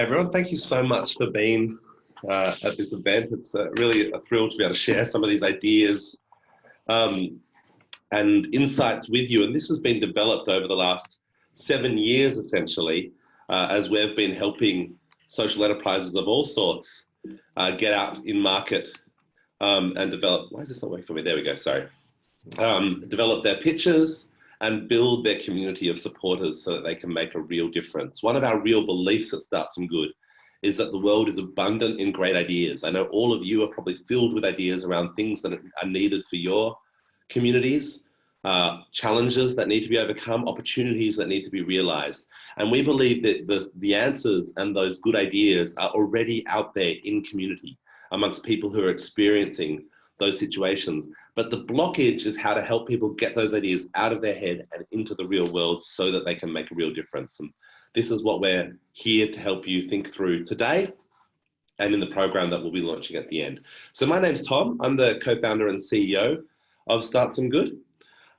everyone, thank you so much for being at this event. It's really a thrill to be able to share some of these ideas and insights with you. And this has been developed over the last 7 years, essentially, as we've been helping social enterprises of all sorts get out in market and develop, why is this not working for me? There we go, sorry. Develop their pitches and build their community of supporters so that they can make a real difference. One of our real beliefs at StartSomeGood is that the world is abundant in great ideas. I know all of you are probably filled with ideas around things that are needed for your communities, challenges that need to be overcome, opportunities that need to be realized. And we believe that the answers and those good ideas are already out there in community amongst people who are experiencing those situations. But the blockage is how to help people get those ideas out of their head and into the real world so that they can make a real difference. And this is what we're here to help you think through today and in the program that we'll be launching at the end. So my name's Tom. I'm the co-founder and CEO of StartSomeGood.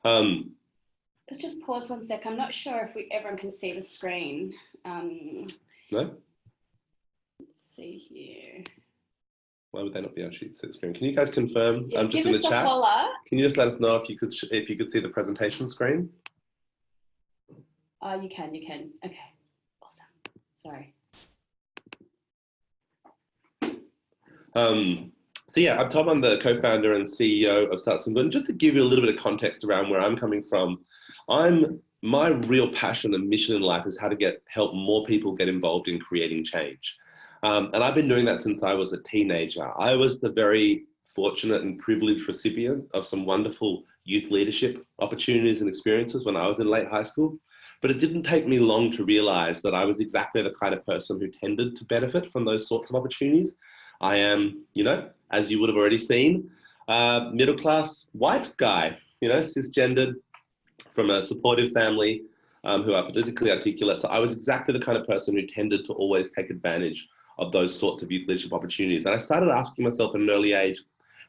Let's just pause 1 sec. I'm not sure if everyone can see the screen. No? Let's see here. Why would they not be able to see the screen? Can you guys confirm? Yeah, just in the chat. Holler. Can you just let us know if you could see the presentation screen? You can. Okay, awesome. Sorry. So yeah, I'm Tom. I'm the co-founder and CEO of StartSomeGood. And just to give you a little bit of context around where I'm coming from, my real passion and mission in life is how to help more people get involved in creating change. And I've been doing that since I was a teenager. I was the very fortunate and privileged recipient of some wonderful youth leadership opportunities and experiences when I was in late high school. But it didn't take me long to realize that I was exactly the kind of person who tended to benefit from those sorts of opportunities. I am, as you would have already seen, middle-class white guy, cisgendered, from a supportive family who are politically articulate. So I was exactly the kind of person who tended to always take advantage of those sorts of youth leadership opportunities. And I started asking myself at an early age,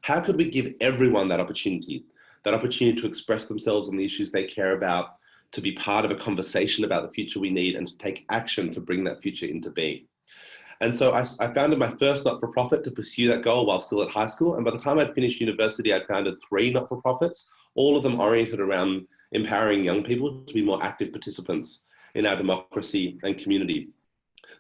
how could we give everyone that opportunity to express themselves on the issues they care about, to be part of a conversation about the future we need, and to take action to bring that future into being. And so I founded my first not-for-profit to pursue that goal while still at high school. And by the time I'd finished university, I'd founded 3 not-for-profits, all of them oriented around empowering young people to be more active participants in our democracy and community.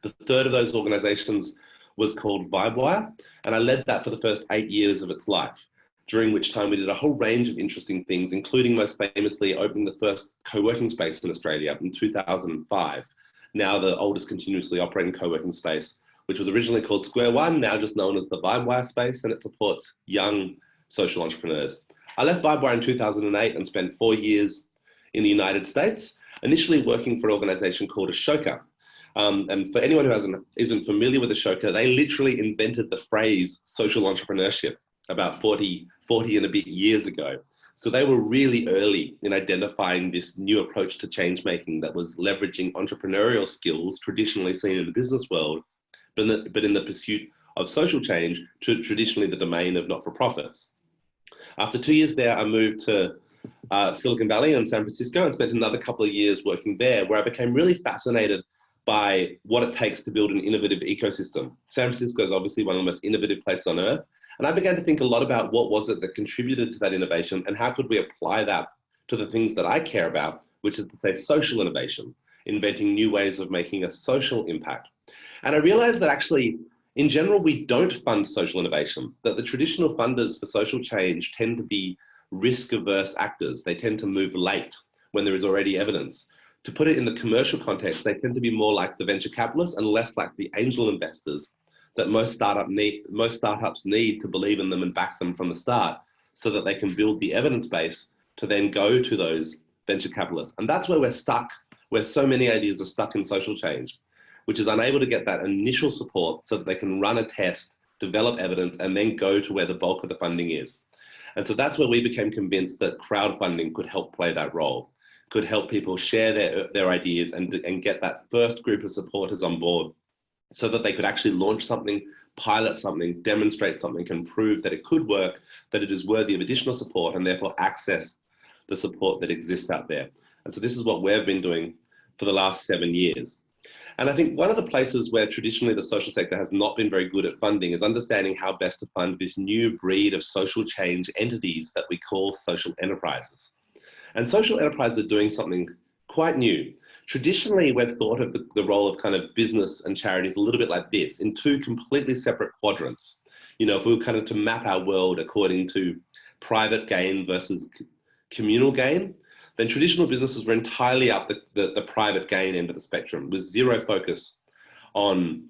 The third of those organizations was called VibeWire, and I led that for the first 8 years of its life, during which time we did a whole range of interesting things, including most famously opening the first co-working space in Australia in 2005, now the oldest continuously operating co-working space, which was originally called Square One, now just known as the VibeWire space, and it supports young social entrepreneurs. I left VibeWire in 2008 and spent 4 years in the United States, initially working for an organization called Ashoka. And for anyone who isn't familiar with Ashoka, they literally invented the phrase social entrepreneurship about 40 and a bit years ago. So they were really early in identifying this new approach to change making that was leveraging entrepreneurial skills traditionally seen in the business world, but in the pursuit of social change to traditionally the domain of not-for-profits. After 2 years there, I moved to Silicon Valley and San Francisco and spent another couple of years working there, where I became really fascinated by what it takes to build an innovative ecosystem. San Francisco is obviously one of the most innovative places on earth. And I began to think a lot about what was it that contributed to that innovation and how could we apply that to the things that I care about, which is to say social innovation, inventing new ways of making a social impact. And I realized that actually, in general, we don't fund social innovation, that the traditional funders for social change tend to be risk-averse actors. They tend to move late when there is already evidence. To put it in the commercial context, they tend to be more like the venture capitalists and less like the angel investors that most startups need to believe in them and back them from the start so that they can build the evidence base to then go to those venture capitalists. And that's where we're stuck, where so many ideas are stuck in social change, which is unable to get that initial support so that they can run a test, develop evidence, and then go to where the bulk of the funding is. And so that's where we became convinced that crowdfunding could help play that role, could help people share their ideas and get that first group of supporters on board so that they could actually launch something, pilot something, demonstrate something, and prove that it could work, that it is worthy of additional support, and therefore access the support that exists out there. And so this is what we've been doing for the last 7 years. And I think one of the places where traditionally the social sector has not been very good at funding is understanding how best to fund this new breed of social change entities that we call social enterprises. And social enterprises are doing something quite new. Traditionally, we've thought of the role of kind of business and charities a little bit like this, in two completely separate quadrants. You know, if we were kind of to map our world according to private gain versus communal gain, then traditional businesses were entirely up the private gain end of the spectrum, with zero focus on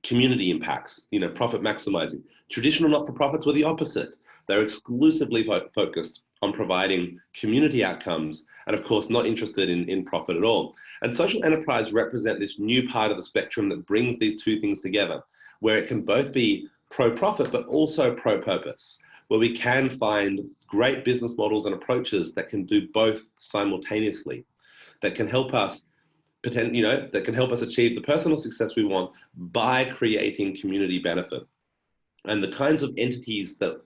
community impacts, you know, profit maximizing. Traditional not-for-profits were the opposite. They're exclusively focused on providing community outcomes and, of course, not interested in profit at all. And social enterprise represent this new part of the spectrum that brings these two things together, where it can both be pro-profit but also pro-purpose, where we can find great business models and approaches that can do both simultaneously, that can help us that can help us achieve the personal success we want by creating community benefit. And the kinds of entities that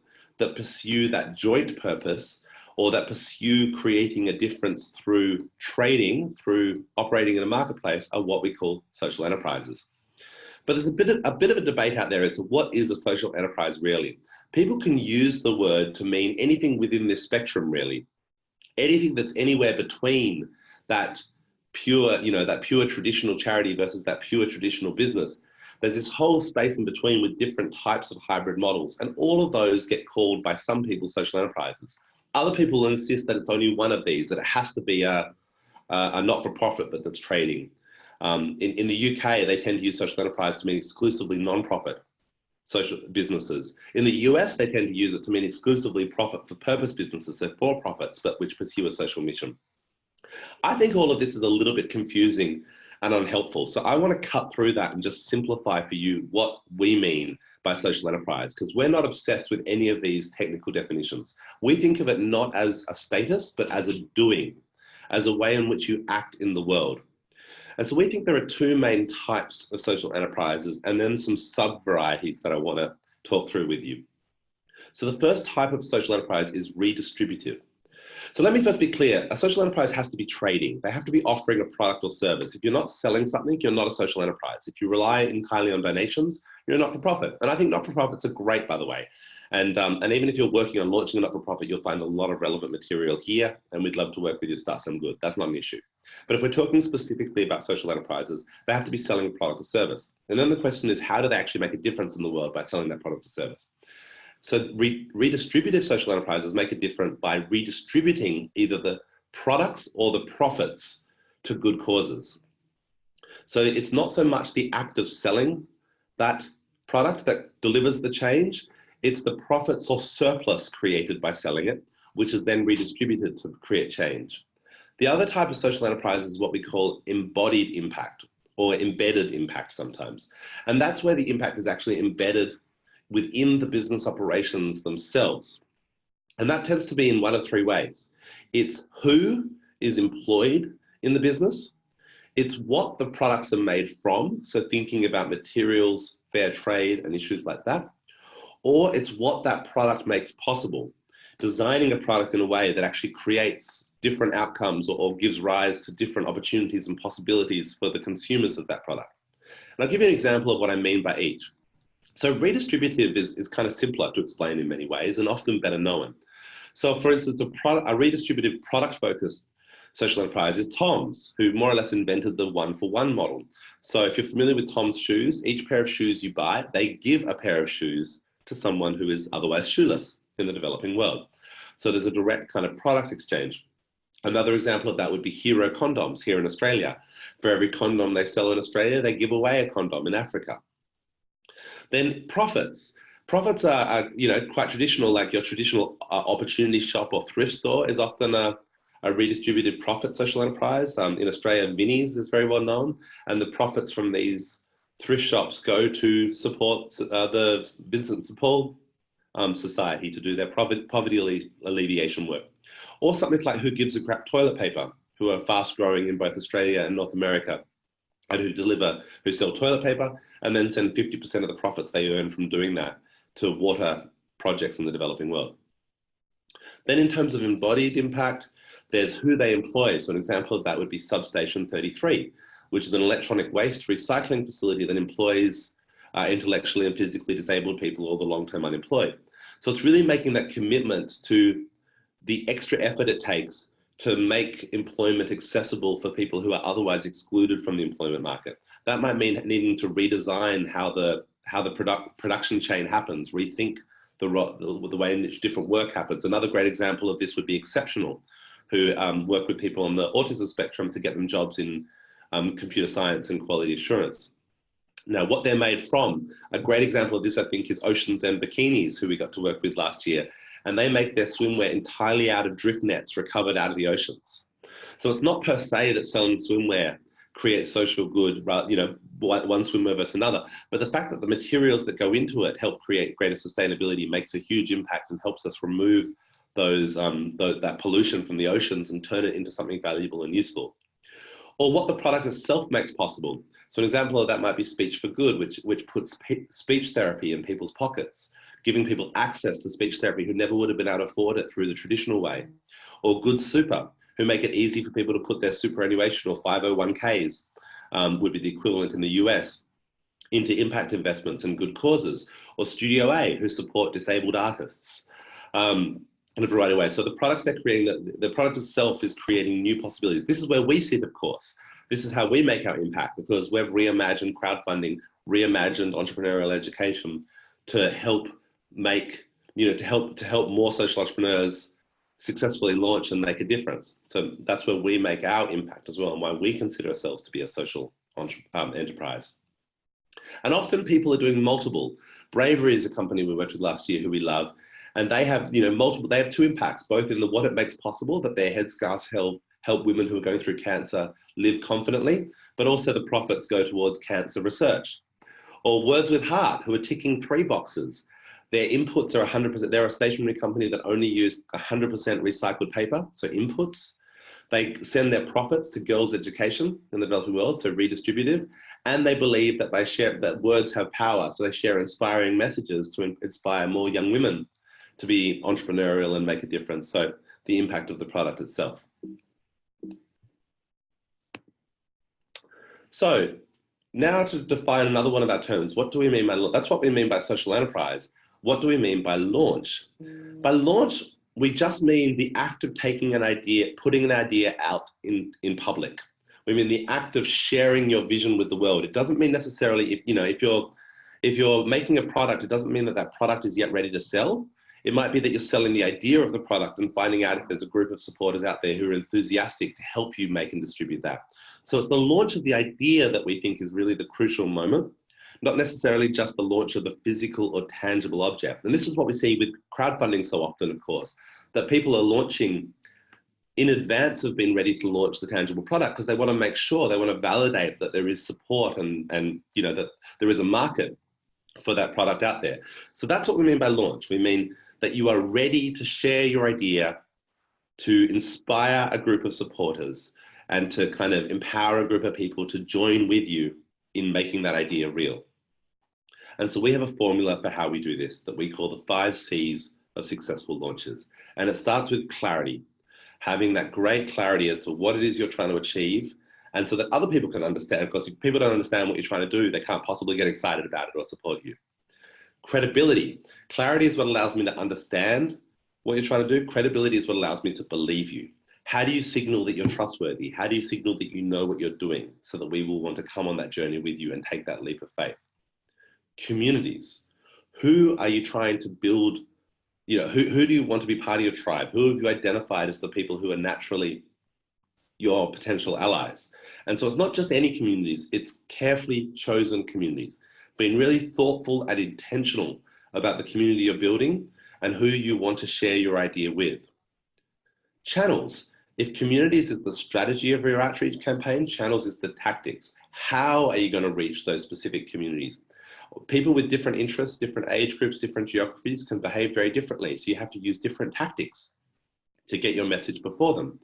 pursue that joint purpose, or that pursue creating a difference through trading, through operating in a marketplace, are what we call social enterprises. But there's a bit of a debate out there as to what is a social enterprise really. People can use the word to mean anything within this spectrum really. Anything that's anywhere between that pure traditional charity versus that pure traditional business. There's this whole space in between with different types of hybrid models, and all of those get called by some people social enterprises. Other people insist that it's only one of these, that it has to be a not-for-profit but that's trading. In the UK, they tend to use social enterprise to mean exclusively non-profit social businesses. In the US, they tend to use it to mean exclusively profit-for-purpose businesses, so for-profits, but which pursue a social mission. I think all of this is a little bit confusing and unhelpful. So I want to cut through that and just simplify for you what we mean by social enterprise, because we're not obsessed with any of these technical definitions. We think of it not as a status, but as a doing, as a way in which you act in the world. And so we think there are two main types of social enterprises, and then some sub-varieties that I want to talk through with you. So the first type of social enterprise is redistributive. So let me first be clear, a social enterprise has to be trading. They have to be offering a product or service. If you're not selling something, you're not a social enterprise. If you rely entirely on donations, you're a not-for-profit. And I think not-for-profits are great, by the way. And even if you're working on launching a not-for-profit, you'll find a lot of relevant material here, and we'd love to work with you to start some good. That's not an issue. But if we're talking specifically about social enterprises, they have to be selling a product or service. And then the question is, how do they actually make a difference in the world by selling that product or service? So redistributive social enterprises make a difference by redistributing either the products or the profits to good causes. So it's not so much the act of selling that product that delivers the change, it's the profits or surplus created by selling it, which is then redistributed to create change. The other type of social enterprise is what we call embodied impact, or embedded impact sometimes. And that's where the impact is actually embedded within the business operations themselves. And that tends to be in one of three ways. It's who is employed in the business. It's what the products are made from, so thinking about materials, fair trade, and issues like that. Or it's what that product makes possible, designing a product in a way that actually creates different outcomes or gives rise to different opportunities and possibilities for the consumers of that product. And I'll give you an example of what I mean by each. So redistributive is kind of simpler to explain in many ways and often better known. So for instance, a redistributive product-focused social enterprise is Tom's, who more or less invented the one-for-one model. So if you're familiar with Tom's shoes, each pair of shoes you buy, they give a pair of shoes to someone who is otherwise shoeless in the developing world. So there's a direct kind of product exchange. Another example of that would be Hero condoms here in Australia. For every condom they sell in Australia, they give away a condom in Africa. Then profits. Profits are quite traditional, like your traditional opportunity shop or thrift store is often a redistributed profit social enterprise. In Australia, Vinnie's is very well known, and the profits from these thrift shops go to support the Vincent de Paul Society to do their poverty alleviation work. Or something like Who Gives a Crap Toilet Paper, who are fast growing in both Australia and North America, and who sell toilet paper and then send 50% of the profits they earn from doing that to water projects in the developing world. Then in terms of embodied impact, there's who they employ. So an example of that would be Substation 33, which is an electronic waste recycling facility that employs intellectually and physically disabled people or the long-term unemployed. So it's really making that commitment to the extra effort it takes to make employment accessible for people who are otherwise excluded from the employment market. That might mean needing to redesign how the production chain happens, rethink the way in which different work happens. Another great example of this would be Exceptional, who work with people on the autism spectrum to get them jobs in computer science and quality assurance. Now, what they're made from, a great example of this, I think, is Oceans and Bikinis, who we got to work with last year. And they make their swimwear entirely out of drift nets recovered out of the oceans. So it's not per se that selling swimwear creates social good, you know, one swimwear versus another. But the fact that the materials that go into it help create greater sustainability makes a huge impact and helps us remove that pollution from the oceans and turn it into something valuable and useful. Or what the product itself makes possible. So an example of that might be Speech for Good, which puts speech therapy in people's pockets, giving people access to speech therapy who never would have been able to afford it through the traditional way. Or Good Super, who make it easy for people to put their superannuation or 501ks, would be the equivalent in the US, into impact investments and good causes. Or Studio A, who support disabled artists in a variety of ways. So the products they're creating, the product itself is creating new possibilities. This is where we sit, of course. This is how we make our impact, because we've reimagined crowdfunding, reimagined entrepreneurial education to help make, you know, to help more social entrepreneurs successfully launch and make a difference. So that's where we make our impact as well, and why we consider ourselves to be a social enterprise. And often people are doing multiple. Bravery is a company we worked with last year who we love, and they have, you know, they have two impacts, both in the what it makes possible, that their headscarves help women who are going through cancer live confidently, but also the profits go towards cancer research. Or Words with Heart, who are ticking 3 boxes. Their inputs are 100%, they're a stationery company that only use 100% recycled paper, so inputs. They send their profits to girls' education in the developing world, so redistributive, and they believe that that words have power, so they share inspiring messages to inspire more young women to be entrepreneurial and make a difference. So the impact of the product itself. So now to define another one of our terms, what do we mean by, that's what we mean by social enterprise. What do we mean by launch? By launch, we just mean the act of taking an idea, putting an idea out in public. We mean the act of sharing your vision with the world. It doesn't mean necessarily, if you're making a product, it doesn't mean that that product is yet ready to sell. It might be that you're selling the idea of the product and finding out if there's a group of supporters out there who are enthusiastic to help you make and distribute that. So it's the launch of the idea that we think is really the crucial moment, not necessarily just the launch of the physical or tangible object. And this is what we see with crowdfunding so often, of course, that people are launching in advance of being ready to launch the tangible product because they want to make sure, they want to validate that there is support and you know, that there is a market for that product out there. So that's what we mean by launch. We mean that you are ready to share your idea, to inspire a group of supporters and to kind of empower a group of people to join with you in making that idea real. And so we have a formula for how we do this that we call the 5 Cs of successful launches. And it starts with clarity, having that great clarity as to what it is you're trying to achieve, and so that other people can understand. Of course, if people don't understand what you're trying to do, they can't possibly get excited about it or support you. Credibility. Clarity is what allows me to understand what you're trying to do. Credibility is what allows me to believe you. How do you signal that you're trustworthy? How do you signal that you know what you're doing so that we will want to come on that journey with you and take that leap of faith? Communities. Who are you trying to build? You know, who do you want to be part of your tribe? Who have you identified as the people who are naturally your potential allies? And so it's not just any communities, it's carefully chosen communities. Being really thoughtful and intentional about the community you're building and who you want to share your idea with. Channels. If communities is the strategy of your outreach campaign, channels is the tactics. How are you going to reach those specific communities? People with different interests, different age groups, different geographies can behave very differently. So you have to use different tactics to get your message before them.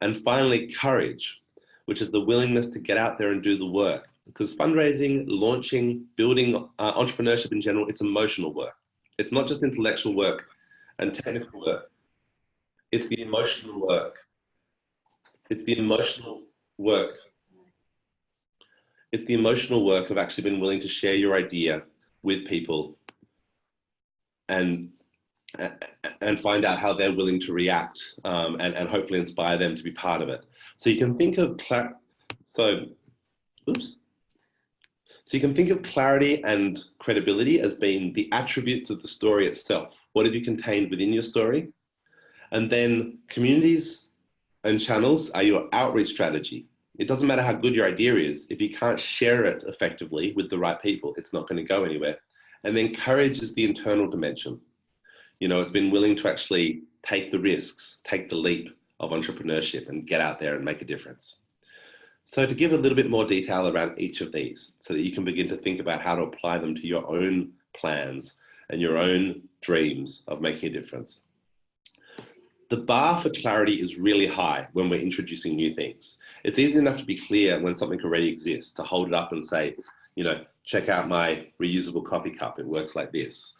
And finally, courage, which is the willingness to get out there and do the work. Because fundraising, launching, building entrepreneurship in general, it's emotional work. It's not just intellectual work and technical work. It's the emotional work. It's the emotional work. It's the emotional work of actually being willing to share your idea with people and find out how they're willing to react, and hopefully inspire them to be part of it. So you can think of So you can think of clarity and credibility as being the attributes of the story itself. What have you contained within your story? And then communities and channels are your outreach strategy. It doesn't matter how good your idea is. If you can't share it effectively with the right people, it's not going to go anywhere. And then courage is the internal dimension. You know, it's been willing to actually take the risks, take the leap of entrepreneurship and get out there and make a difference. So to give a little bit more detail around each of these so that you can begin to think about how to apply them to your own plans and your own dreams of making a difference. The bar for clarity is really high when we're introducing new things. It's easy enough to be clear when something already exists, to hold it up and say, you know, check out my reusable coffee cup, it works like this.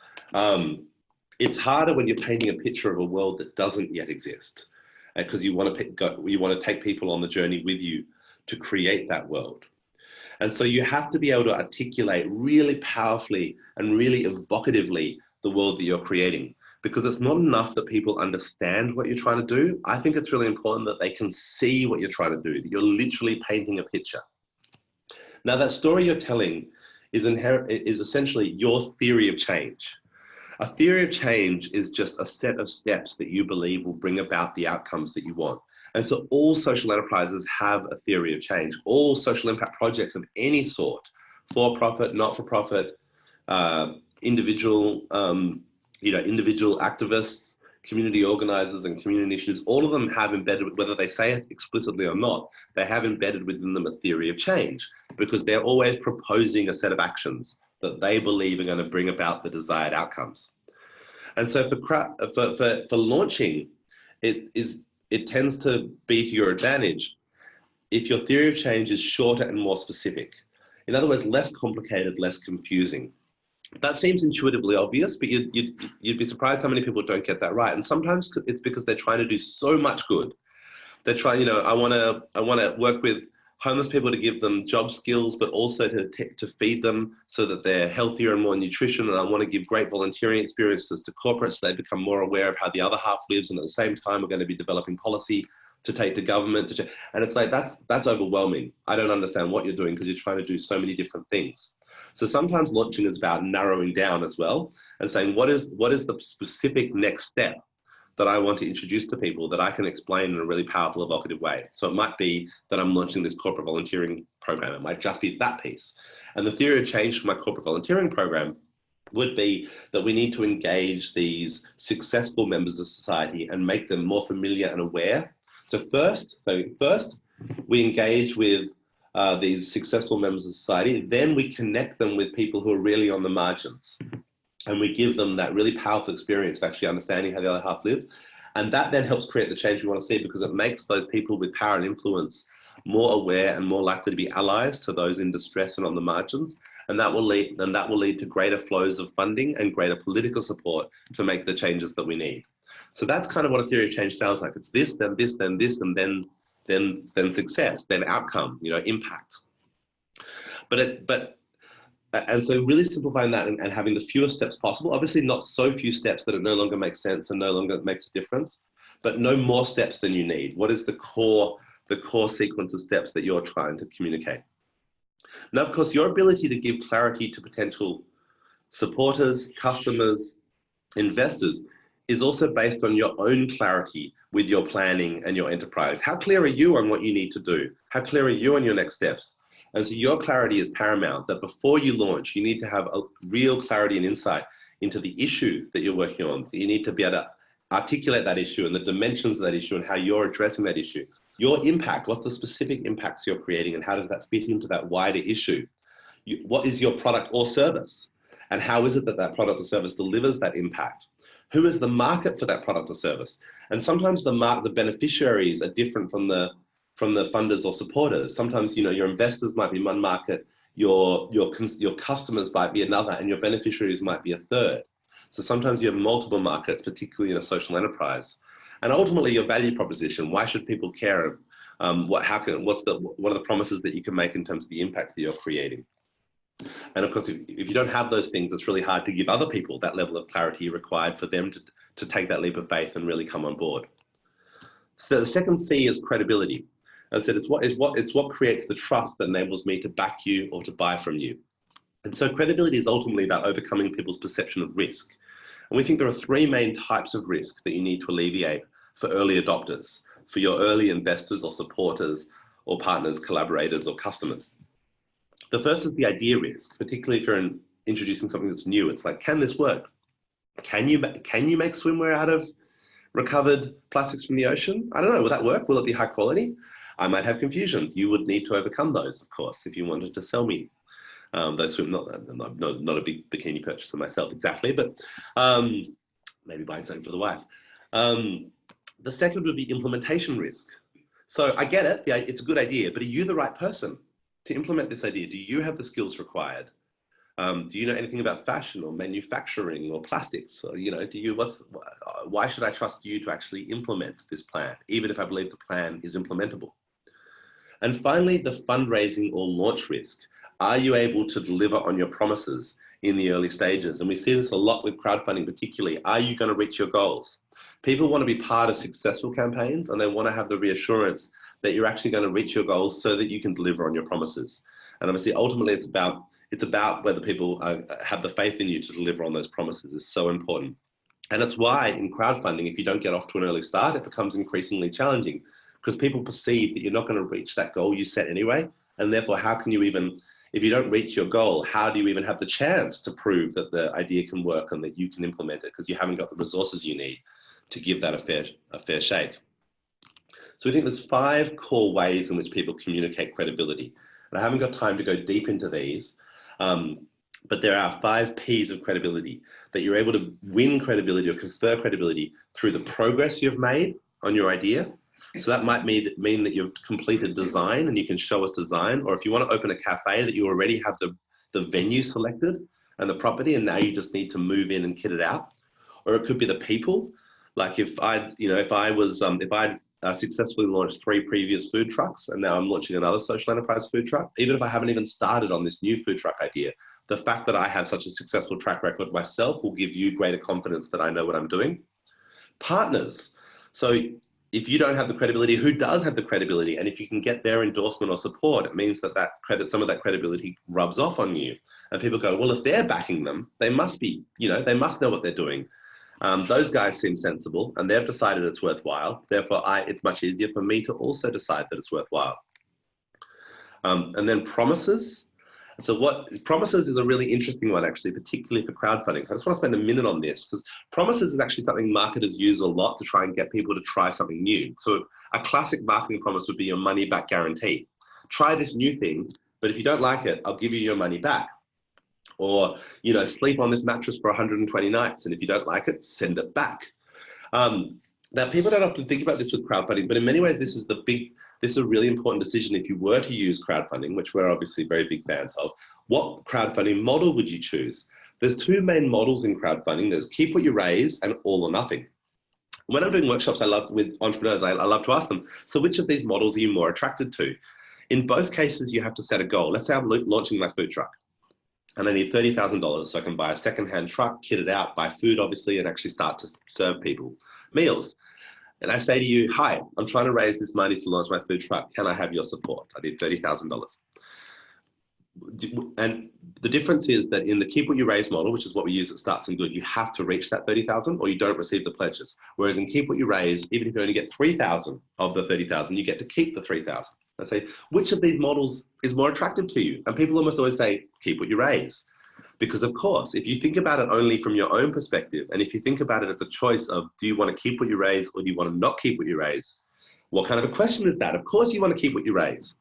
It's harder when you're painting a picture of a world that doesn't yet exist, because you want to take people on the journey with you to create that world. And so you have to be able to articulate really powerfully and really evocatively the world that you're creating, because it's not enough that people understand what you're trying to do. I think it's really important that they can see what you're trying to do, that you're literally painting a picture. Now, that story you're telling is essentially your theory of change. A theory of change is just a set of steps that you believe will bring about the outcomes that you want. And so all social enterprises have a theory of change. All social impact projects of any sort, for-profit, not-for-profit, individual activists, community organizers and community initiatives, all of them have embedded, whether they say it explicitly or not, they have embedded within them a theory of change, because they're always proposing a set of actions that they believe are going to bring about the desired outcomes. And so for launching, it tends to be to your advantage if your theory of change is shorter and more specific. In other words, less complicated, less confusing. That seems intuitively obvious, but you'd be surprised how many people don't get that right. And sometimes it's because they're trying to do so much good. They're trying, you know, I want to work with homeless people to give them job skills, but also to feed them so that they're healthier and more nutrition. And I want to give great volunteering experiences to corporates so they become more aware of how the other half lives. And at the same time, we're going to be developing policy to take to government. And it's like, that's overwhelming. I don't understand what you're doing because you're trying to do so many different things. So sometimes launching is about narrowing down as well and saying, what is the specific next step that I want to introduce to people that I can explain in a really powerful, evocative way. So it might be that I'm launching this corporate volunteering program. It might just be that piece. And the theory of change for my corporate volunteering program would be that we need to engage these successful members of society and make them more familiar and aware. So first we engage with these successful members of society, then we connect them with people who are really on the margins. And we give them that really powerful experience of actually understanding how the other half live. And that then helps create the change we want to see, because it makes those people with power and influence more aware and more likely to be allies to those in distress and on the margins. And that will lead to greater flows of funding and greater political support to make the changes that we need. So that's kind of what a theory of change sounds like. It's this, then this, then this, and then success, then outcome, you know, impact. And so really simplifying that and having the fewest steps possible, obviously not so few steps that it no longer makes sense and no longer makes a difference, but no more steps than you need. What is the core sequence of steps that you're trying to communicate? Now, of course, your ability to give clarity to potential supporters, customers, investors is also based on your own clarity with your planning and your enterprise. How clear are you on what you need to do? How clear are you on your next steps? And so your clarity is paramount, that before you launch, you need to have a real clarity and insight into the issue that you're working on. You need to be able to articulate that issue and the dimensions of that issue and how you're addressing that issue. Your impact, what the specific impacts you're creating and how does that fit into that wider issue? What is your product or service? And how is it that that product or service delivers that impact? Who is the market for that product or service? And sometimes the beneficiaries are different from the funders or supporters. Sometimes, you know, your investors might be one market, your customers might be another, and your beneficiaries might be a third. So sometimes you have multiple markets, particularly in a social enterprise. And ultimately your value proposition, why should people care? What are the promises that you can make in terms of the impact that you're creating? And of course, if you don't have those things, it's really hard to give other people that level of clarity required for them to take that leap of faith and really come on board. So the second C is credibility. As I said, it's what creates the trust that enables me to back you or to buy from you. And so credibility is ultimately about overcoming people's perception of risk. And we think there are three main types of risk that you need to alleviate for early adopters, for your early investors or supporters or partners, collaborators or customers. The first is the idea risk, particularly if you're introducing something that's new. It's like, can this work? Can you make swimwear out of recovered plastics from the ocean? I don't know, will that work? Will it be high quality? I might have confusions. You would need to overcome those, of course, if you wanted to sell me those swim. Not a big bikini purchaser myself exactly, but maybe buying something for the wife. The second would be implementation risk. So I get it, it's a good idea, but are you the right person to implement this idea? Do you have the skills required? Do you know anything about fashion or manufacturing or plastics? Or, you know, why should I trust you to actually implement this plan, even if I believe the plan is implementable? And finally, the fundraising or launch risk. Are you able to deliver on your promises in the early stages? And we see this a lot with crowdfunding particularly. Are you going to reach your goals? People want to be part of successful campaigns and they want to have the reassurance that you're actually going to reach your goals so that you can deliver on your promises. And obviously, ultimately, it's about whether people have the faith in you to deliver on those promises is so important. And it's why in crowdfunding, if you don't get off to an early start, it becomes increasingly challenging because people perceive that you're not going to reach that goal you set anyway. And therefore, how can you even, if you don't reach your goal, how do you even have the chance to prove that the idea can work and that you can implement it because you haven't got the resources you need to give that a fair shake. So we think there's 5 core ways in which people communicate credibility. And I haven't got time to go deep into these, but there are 5 Ps of credibility, that you're able to win credibility or confer credibility through the progress you've made on your idea. So that might mean that you've completed design and you can show us design, or if you want to open a cafe that you already have the venue selected and the property and now you just need to move in and kit it out. Or it could be the people. Like if I'd successfully launched 3 previous food trucks and now I'm launching another social enterprise food truck, even if I haven't even started on this new food truck idea, the fact that I have such a successful track record myself will give you greater confidence that I know what I'm doing. Partners. So if you don't have the credibility, who does have the credibility? And if you can get their endorsement or support, it means that some of that credibility rubs off on you. And people go, well, if they're backing them, they must be, they must know what they're doing. Those guys seem sensible and they've decided it's worthwhile. Therefore, it's much easier for me to also decide that it's worthwhile. And then promises. So promises is a really interesting one, actually, particularly for crowdfunding. So I just want to spend a minute on this because promises is actually something marketers use a lot to try and get people to try something new. So a classic marketing promise would be your money back guarantee. Try this new thing, but if you don't like it, I'll give you your money back. Or, sleep on this mattress for 120 nights. And if you don't like it, send it back. Now, people don't often think about this with crowdfunding, but in many ways, this is a really important decision. If you were to use crowdfunding, which we're obviously very big fans of, what crowdfunding model would you choose? There's 2 main models in crowdfunding. There's keep what you raise and all or nothing. When I'm doing workshops with entrepreneurs, I love to ask them, so which of these models are you more attracted to? In both cases, you have to set a goal. Let's say I'm launching my food truck. And I need $30,000 so I can buy a secondhand truck, kit it out, buy food, obviously, and actually start to serve people meals. And I say to you, hi, I'm trying to raise this money to launch my food truck. Can I have your support? I need $30,000. And the difference is that in the keep what you raise model, which is what we use at StartSomeGood, you have to reach that 30,000 or you don't receive the pledges. Whereas in keep what you raise, even if you only get 3,000 of the 30,000, you get to keep the 3,000. I say, which of these models is more attractive to you? And people almost always say, keep what you raise. Because of course, if you think about it only from your own perspective, and if you think about it as a choice of, do you want to keep what you raise or do you want to not keep what you raise? What kind of a question is that? Of course you want to keep what you raise,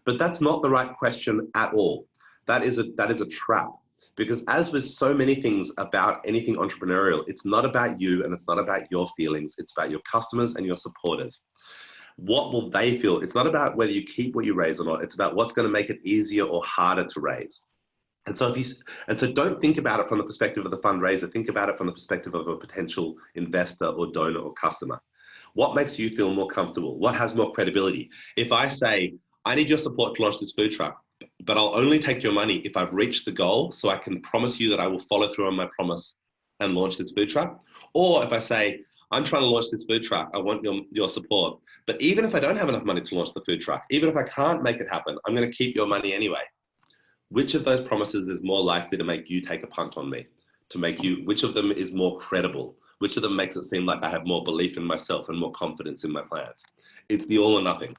but that's not the right question at all. That is a trap. Because as with so many things about anything entrepreneurial, it's not about you and it's not about your feelings. It's about your customers and your supporters. What will they feel? It's not about whether you keep what you raise or not. It's about what's going to make it easier or harder to raise. And so don't think about it from the perspective of the fundraiser. Think about it from the perspective of a potential investor or donor or customer. What makes you feel more comfortable? What has more credibility? If I say, I need your support to launch this food truck, but I'll only take your money if I've reached the goal, so I can promise you that I will follow through on my promise and launch this food truck. Or if I say, I'm trying to launch this food truck, I want your support. But even if I don't have enough money to launch the food truck, even if I can't make it happen, I'm going to keep your money anyway. Which of those promises is more likely to make you take a punt on me? Which of them is more credible? Which of them makes it seem like I have more belief in myself and more confidence in my plans? It's the all or nothing.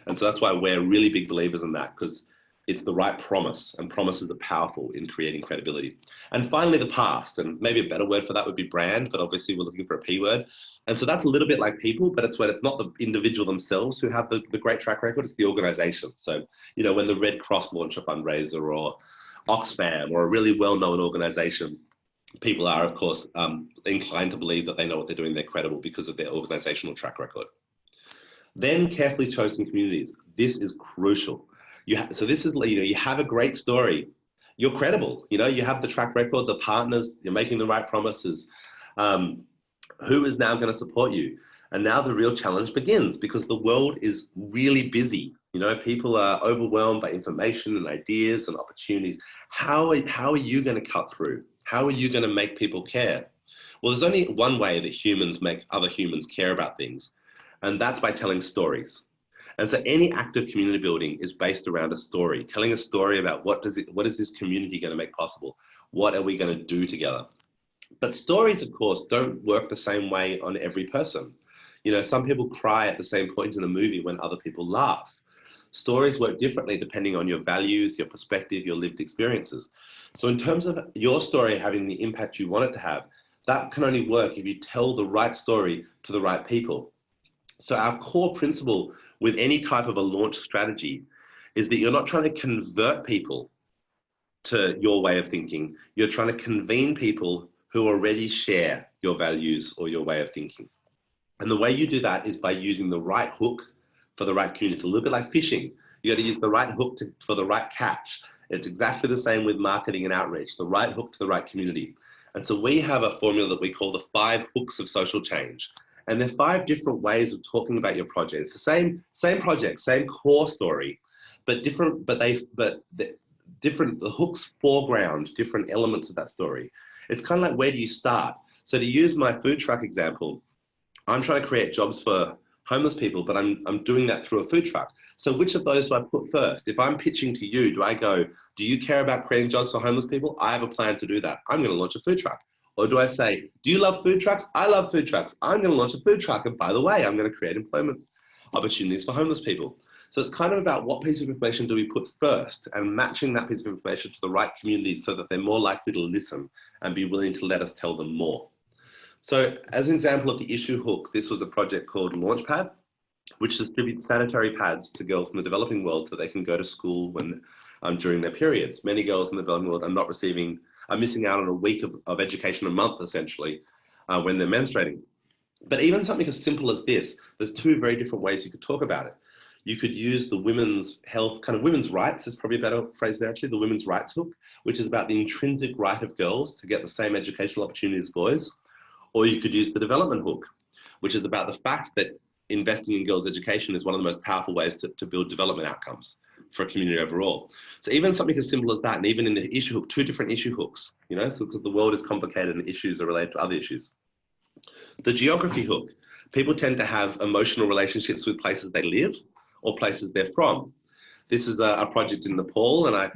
And so that's why we're really big believers in that, because it's the right promise, and promises are powerful in creating credibility. And finally, the past, and maybe a better word for that would be brand, but obviously we're looking for a P word. And so that's a little bit like people, but it's when it's not the individual themselves who have the great track record, it's the organization. So, you know, when the Red Cross launch a fundraiser, or Oxfam, or a really well-known organization, people are, of course, inclined to believe that they know what they're doing, they're credible because of their organizational track record. Then carefully chosen communities. This is crucial. So this is, you know, you have a great story, you're credible, you know, you have the track record, the partners, you're making the right promises. Who is now going to support you? And now the real challenge begins, because the world is really busy. You know, people are overwhelmed by information and ideas and opportunities. How are you going to cut through? How are you going to make people care? Well, there's only one way that humans make other humans care about things, and that's by telling stories. And so any active community building is based around a story, telling a story about what is this community going to make possible? What are we going to do together? But stories, of course, don't work the same way on every person. You know, some people cry at the same point in a movie when other people laugh. Stories work differently depending on your values, your perspective, your lived experiences. So in terms of your story having the impact you want it to have, that can only work if you tell the right story to the right people. So our core principle with any type of a launch strategy is that you're not trying to convert people to your way of thinking. You're trying to convene people who already share your values or your way of thinking. And the way you do that is by using the right hook for the right community. It's a little bit like fishing. You got to use the right hook for the right catch. It's exactly the same with marketing and outreach, the right hook to the right community. And so we have a formula that we call the 5 hooks of social change. And there are 5 different ways of talking about your project. It's the same project, same core story, but different. The hooks foreground different elements of that story. It's kind of like, where do you start? So to use my food truck example, I'm trying to create jobs for homeless people, but I'm doing that through a food truck. So which of those do I put first? If I'm pitching to you, do I go, do you care about creating jobs for homeless people? I have a plan to do that. I'm going to launch a food truck. Or do I say, do you love food trucks? I love food trucks. I'm going to launch a food truck. And by the way, I'm going to create employment opportunities for homeless people. So it's kind of about what piece of information do we put first, and matching that piece of information to the right communities so that they're more likely to listen and be willing to let us tell them more. So as an example of the issue hook, this was a project called Launchpad, which distributes sanitary pads to girls in the developing world so they can go to school when during their periods. Many girls in the developing world are missing out on a week of education a month, essentially, when they're menstruating. But even something as simple as this, there's 2 very different ways you could talk about it. You could use the women's health, kind of women's rights is probably a better phrase there actually, the women's rights hook, which is about the intrinsic right of girls to get the same educational opportunities as boys. Or you could use the development hook, which is about the fact that investing in girls' education is one of the most powerful ways to build development outcomes for a community overall. So even something as simple as that, and even in the issue hook, 2 different issue hooks, you know, so the world is complicated and issues are related to other issues. The geography hook, people tend to have emotional relationships with places they live or places they're from. This is a project in Nepal, and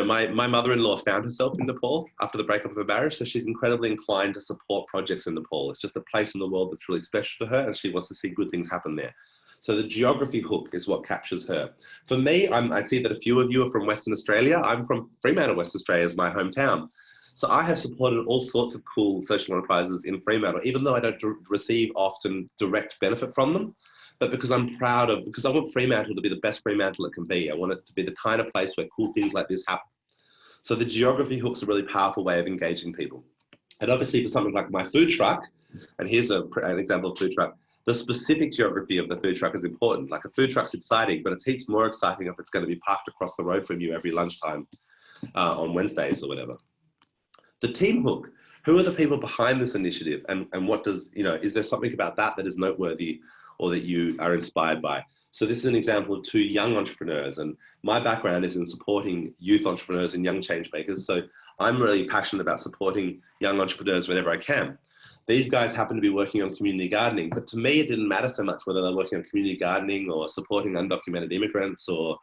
my mother-in-law found herself in Nepal after the breakup of her marriage, so she's incredibly inclined to support projects in Nepal. It's just a place in the world that's really special to her, and she wants to see good things happen there. So the geography hook is what captures her. For me, I see that a few of you are from Western Australia. I'm from Fremantle, Western Australia, is my hometown. So I have supported all sorts of cool social enterprises in Fremantle, even though I don't receive often direct benefit from them. But because I want Fremantle to be the best Fremantle it can be. I want it to be the kind of place where cool things like this happen. So the geography hook's a really powerful way of engaging people. And obviously for something like my food truck, and here's an example of food truck, the specific geography of the food truck is important. Like a food truck's exciting, but it's heaps more exciting if it's going to be parked across the road from you every lunchtime on Wednesdays or whatever. The team hook, who are the people behind this initiative, and what does, is there something about that that is noteworthy or that you are inspired by? So this is an example of two young entrepreneurs, and my background is in supporting youth entrepreneurs and young change makers. So I'm really passionate about supporting young entrepreneurs whenever I can. These guys happen to be working on community gardening, but to me, it didn't matter so much whether they're working on community gardening or supporting undocumented immigrants or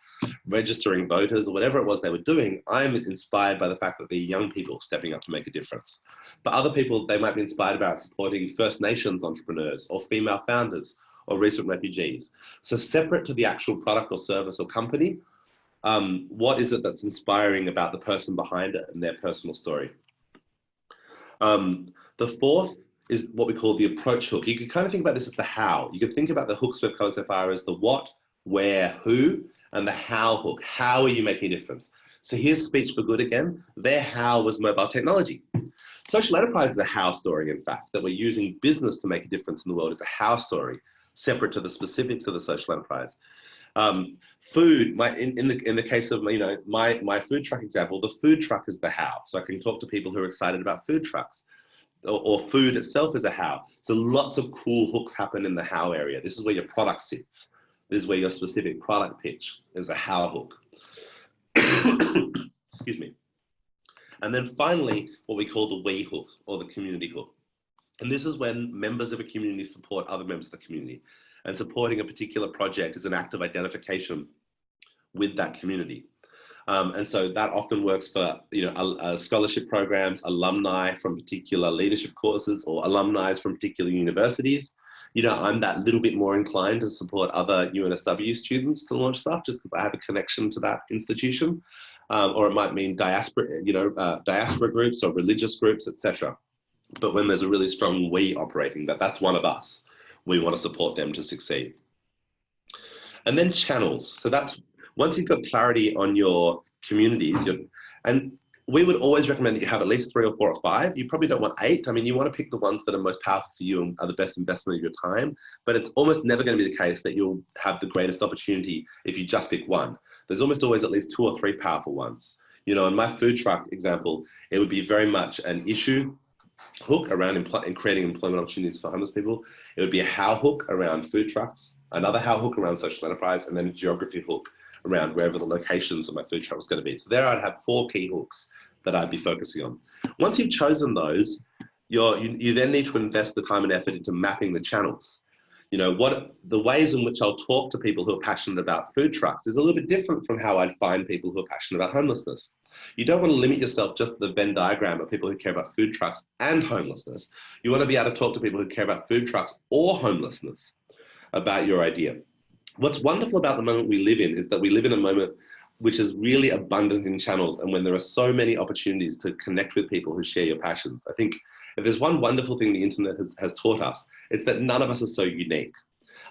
registering voters or whatever it was they were doing. I'm inspired by the fact that they're young people stepping up to make a difference. But other people, they might be inspired about supporting First Nations entrepreneurs or female founders or recent refugees. So separate to the actual product or service or company, what is it that's inspiring about the person behind it and their personal story? The fourth is what we call the approach hook. You can kind of think about this as the how. You can think about the hooks we've covered so far as the what, where, who, and the how hook. How are you making a difference? So here's Speech for Good again. Their how was mobile technology. Social enterprise is a how story, in fact, that we're using business to make a difference in the world is a how story, separate to the specifics of the social enterprise. Food, in the case of my food truck example, the food truck is the how. So I can talk to people who are excited about food trucks. Or food itself is a how. So lots of cool hooks happen in the how area. This is where your product sits. This is where your specific product pitch is a how hook. Excuse me. And then finally, what we call the we hook or the community hook. And this is when members of a community support other members of the community. And supporting a particular project is an act of identification with that community. And so that often works for scholarship programs, alumni from particular leadership courses, or alumni from particular universities. I'm that little bit more inclined to support other UNSW students to launch stuff, just because I have a connection to that institution. Or it might mean diaspora groups or religious groups, etc. But when there's a really strong we operating, that's one of us, we want to support them to succeed. And then channels. So that's once you've got clarity on your communities, and we would always recommend that you have at least 3 or 4 or 5. You probably don't want 8. I mean, you want to pick the ones that are most powerful for you and are the best investment of your time, but it's almost never going to be the case that you'll have the greatest opportunity if you just pick one. There's almost always at least 2 or 3 powerful ones. In my food truck example, it would be very much an issue hook around creating employment opportunities for homeless people. It would be a how hook around food trucks, another how hook around social enterprise, and then a geography hook around wherever the locations of my food truck was going to be. So there I'd have 4 key hooks that I'd be focusing on. Once you've chosen those, you then need to invest the time and effort into mapping the channels. The ways in which I'll talk to people who are passionate about food trucks is a little bit different from how I'd find people who are passionate about homelessness. You don't want to limit yourself just to the Venn diagram of people who care about food trucks and homelessness. You want to be able to talk to people who care about food trucks or homelessness about your idea. What's wonderful about the moment we live in is that we live in a moment which is really abundant in channels, and when there are so many opportunities to connect with people who share your passions. I think if there's one wonderful thing the internet has taught us, it's that none of us are so unique.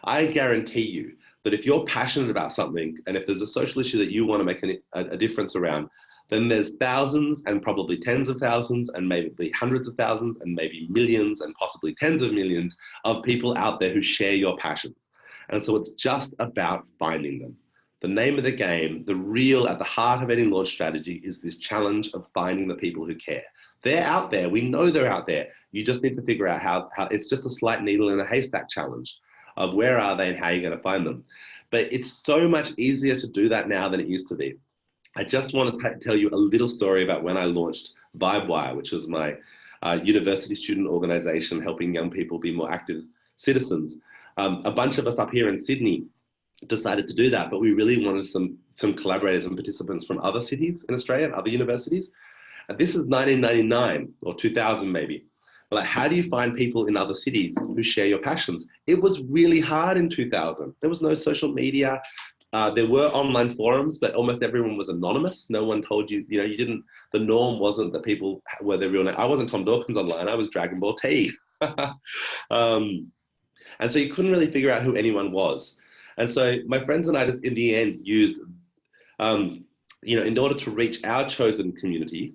I guarantee you that if you're passionate about something, and if there's a social issue that you want to make a difference around, then there's thousands and probably tens of thousands and maybe hundreds of thousands and maybe millions and possibly tens of millions of people out there who share your passions. And so it's just about finding them. The name of the game, the real at the heart of any launch strategy, is this challenge of finding the people who care. They're out there. We know they're out there. You just need to figure out how it's just a slight needle in a haystack challenge of where are they and how you're going to find them. But it's so much easier to do that now than it used to be. I just want to tell you a little story about when I launched VibeWire, which was my university student organization helping young people be more active citizens. A bunch of us up here in Sydney decided to do that, but we really wanted some collaborators and participants from other cities in Australia and other universities. And this is 1999 or 2000 maybe. Like, how do you find people in other cities who share your passions? It was really hard in 2000. There was no social media. There were online forums, but almost everyone was anonymous. No one told you, the norm wasn't that people were their real name. I wasn't Tom Dawkins online, I was Dragon Ball T. And so you couldn't really figure out who anyone was. And so my friends and I just in the end used, in order to reach our chosen community,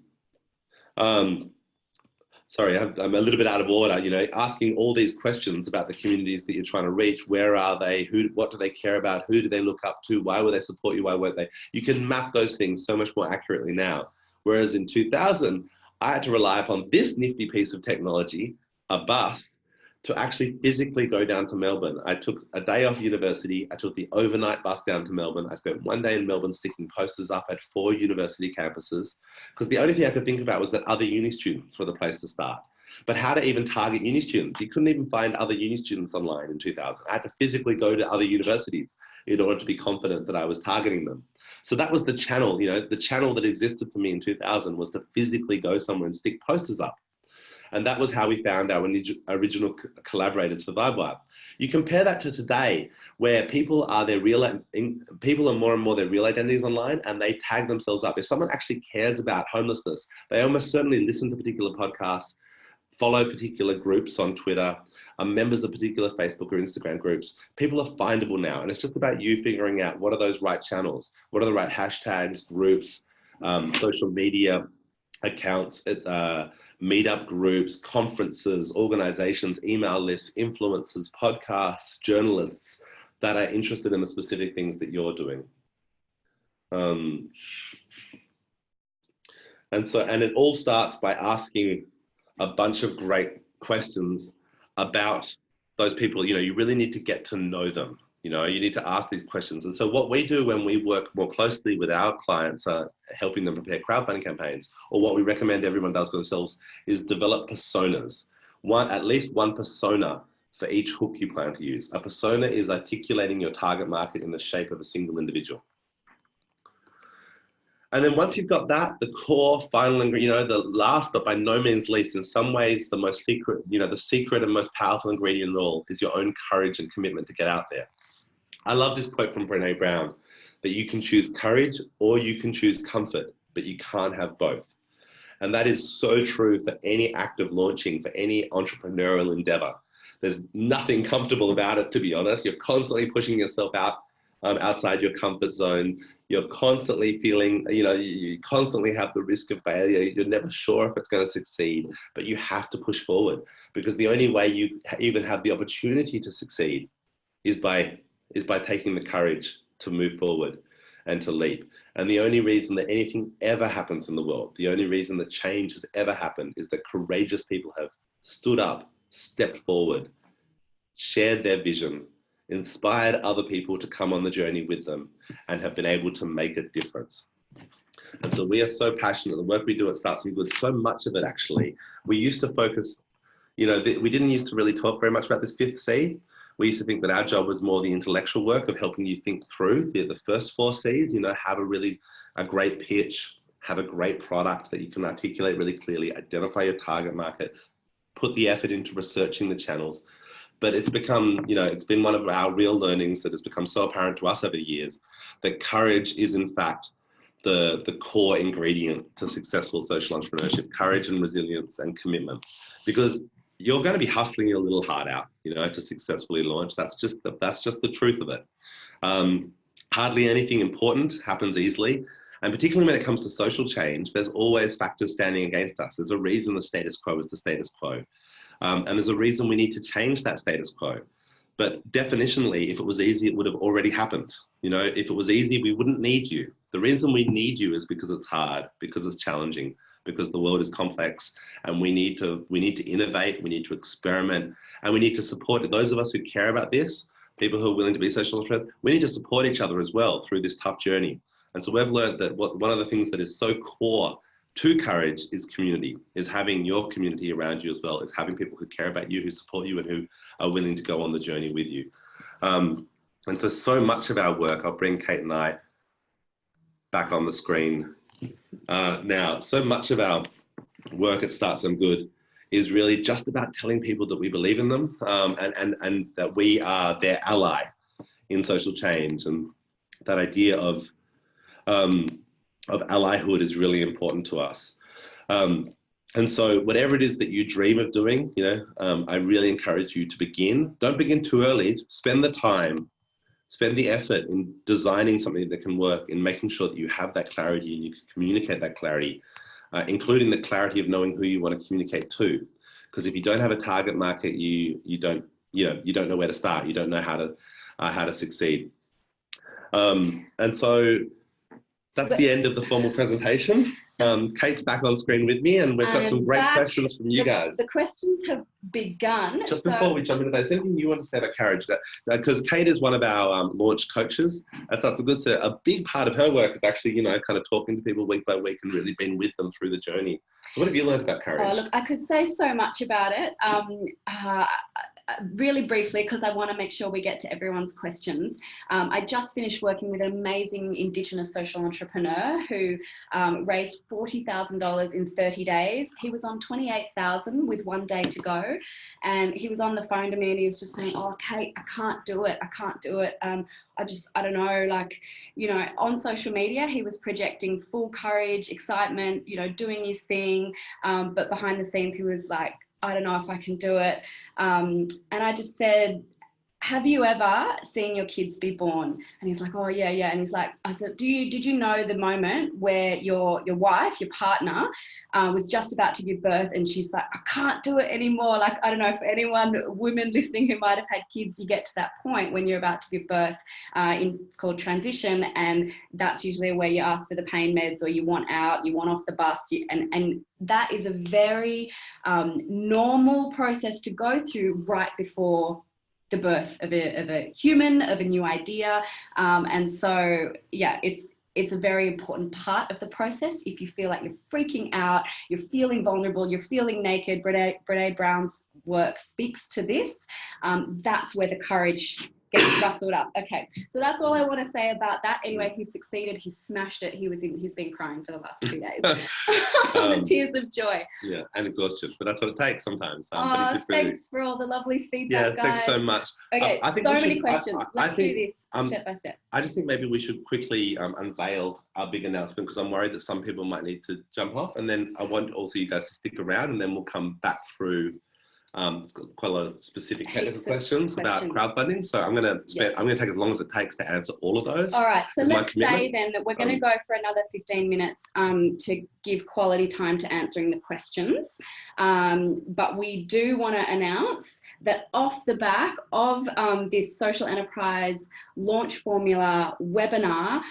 sorry, I'm a little bit out of order, asking all these questions about the communities that you're trying to reach. Where are they? What do they care about? Who do they look up to? Why will they support you? Why won't they? You can map those things so much more accurately now. Whereas in 2000, I had to rely upon this nifty piece of technology, a bus, to actually physically go down to Melbourne. I took a day off university. I took the overnight bus down to Melbourne. I spent one day in Melbourne sticking posters up at 4 university campuses, because the only thing I could think about was that other uni students were the place to start. But how to even target uni students? You couldn't even find other uni students online in 2000. I had to physically go to other universities in order to be confident that I was targeting them. So that was the channel, the channel that existed for me in 2000 was to physically go somewhere and stick posters up. And that was how we found our original collaborators for VibeWire. You compare that to today, where people are more and more their real identities online, and they tag themselves up. If someone actually cares about homelessness, they almost certainly listen to particular podcasts, follow particular groups on Twitter, are members of particular Facebook or Instagram groups. People are findable now, and it's just about you figuring out what are those right channels, what are the right hashtags, groups, social media accounts, meetup groups, conferences, organizations, email lists, influencers, podcasts, journalists that are interested in the specific things that you're doing. And it all starts by asking a bunch of great questions about those people. You really need to get to know them. You need to ask these questions. And so what we do when we work more closely with our clients, helping them prepare crowdfunding campaigns, or what we recommend everyone does for themselves, is develop personas. At least one persona for each hook you plan to use. A persona is articulating your target market in the shape of a single individual. And then once you've got that, the core final ingredient, the last but by no means least, in some ways the most secret, the secret and most powerful ingredient in all is your own courage and commitment to get out there. I love this quote from Brené Brown, that you can choose courage or you can choose comfort, but you can't have both. And that is so true for any act of launching, for any entrepreneurial endeavor. There's nothing comfortable about it, to be honest. You're constantly pushing yourself out outside your comfort zone. You're constantly feeling, you constantly have the risk of failure. You're never sure if it's going to succeed, but you have to push forward, because the only way you even have the opportunity to succeed is by taking the courage to move forward and to leap. And the only reason that anything ever happens in the world, the only reason that change has ever happened, is that courageous people have stood up, stepped forward, shared their vision, inspired other people to come on the journey with them, and have been able to make a difference. And so we are so passionate. The work we do at StartSomeGood, so much of it actually, we used to focus, we didn't used to really talk very much about this 5th C. We used to think that our job was more the intellectual work of helping you think through the first 4 Cs, have a great pitch, have a great product that you can articulate really clearly, identify your target market, put the effort into researching the channels. But it's become, it's been one of our real learnings that has become so apparent to us over the years, that courage is in fact the core ingredient to successful social entrepreneurship: courage and resilience and commitment. Because you're going to be hustling your little heart out, to successfully launch. That's just the truth of it. Hardly anything important happens easily. And particularly when it comes to social change, there's always factors standing against us. There's a reason the status quo is the status quo. And there's a reason we need to change that status quo. But definitionally, if it was easy, it would have already happened. If it was easy, we wouldn't need you. The reason we need you is because it's hard, because it's challenging, because the world is complex, and we need to innovate, we need to experiment, and we need to support those of us who care about this, people who are willing to be social entrepreneurs. We need to support each other as well through this tough journey. And so we've learned that one of the things that is so core to courage is community, is having your community around you as well, is having people who care about you, who support you, and who are willing to go on the journey with you. And so much of our work, I'll bring Kate and I back on the screen now. So much of our work at StartSomeGood is really just about telling people that we believe in them, and that we are their ally in social change. And that idea of allyhood is really important to us. And so whatever it is that you dream of doing, I really encourage you to begin. Don't begin too early. Spend the time, spend the effort in designing something that can work, in making sure that you have that clarity and you can communicate that clarity, including the clarity of knowing who you want to communicate to. Because if you don't have a target market, you don't know where to start. You don't know how to succeed. And so that's the end of the formal presentation. Kate's back on screen with me, and we've got some great questions from you guys. The questions have begun. Just before we jump into those, anything you want to say about courage? Because Kate is one of our launch coaches at StartSomeGood. So a big part of her work is actually, you know, kind of talking to people week by week and really being with them through the journey. So what have you learned about courage? Oh, look, I could say so much about it. Really briefly, because I want to make sure we get to everyone's questions. I just finished working with an amazing Indigenous social entrepreneur who raised $40,000 in 30 days. He was on 28,000 with 1 day to go. And he was on the phone to me and he was just saying, oh, Kate, I can't do it. I can't do it. I don't know, like, you know, on social media, he was projecting full courage, excitement, you know, doing his thing. But behind the scenes, he was like, I don't know if I can do it. And I just said, have you ever seen your kids be born? And he's like, oh, yeah, yeah. And he's like, I said, did you know the moment where your wife, your partner, was just about to give birth and she's like, I can't do it anymore. Like, I don't know, for anyone, women listening who might have had kids, you get to that point when you're about to give birth. It's called transition. And that's usually where you ask for the pain meds or you want out, you want off the bus. And that is a very normal process to go through right before the birth of a human, of a new idea. And so, yeah, it's a very important part of the process. If you feel like you're freaking out, you're feeling vulnerable, you're feeling naked, Brené Brown's work speaks to this. That's where the courage gets rustled up. Okay, so that's all I want to say about that. Anyway, he succeeded, he smashed it. He's been crying for the last 2 days. Tears of joy. Yeah, and exhaustion, but that's what it takes sometimes. Thanks for all the lovely feedback, guys. Thanks so much. Okay, I think so many questions. Let's do this step by step. I just think maybe we should quickly unveil our big announcement, because I'm worried that some people might need to jump off, and then I want also you guys to stick around, and then we'll come back through. It's got quite a lot of specific technical questions about crowdfunding, so I'm going to take as long as it takes to answer all of those. All right, so let's say then that we're going to go for another 15 minutes to give quality time to answering the questions. But we do want to announce that off the back of this social enterprise launch formula webinar,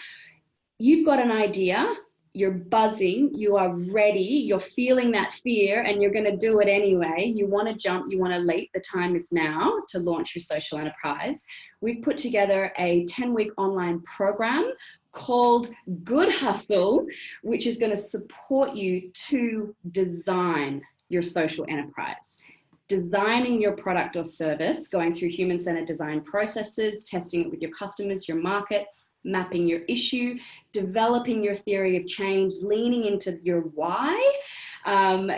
you've got an idea. You're buzzing, you are ready, you're feeling that fear and you're going to do it anyway. You want to jump, you want to leap. The time is now to launch your social enterprise. We've put together a 10-week online program called Good Hustle, which is going to support you to design your social enterprise. Designing your product or service, going through human-centered design processes, testing it with your customers, your market, mapping your issue, developing your theory of change, leaning into your why.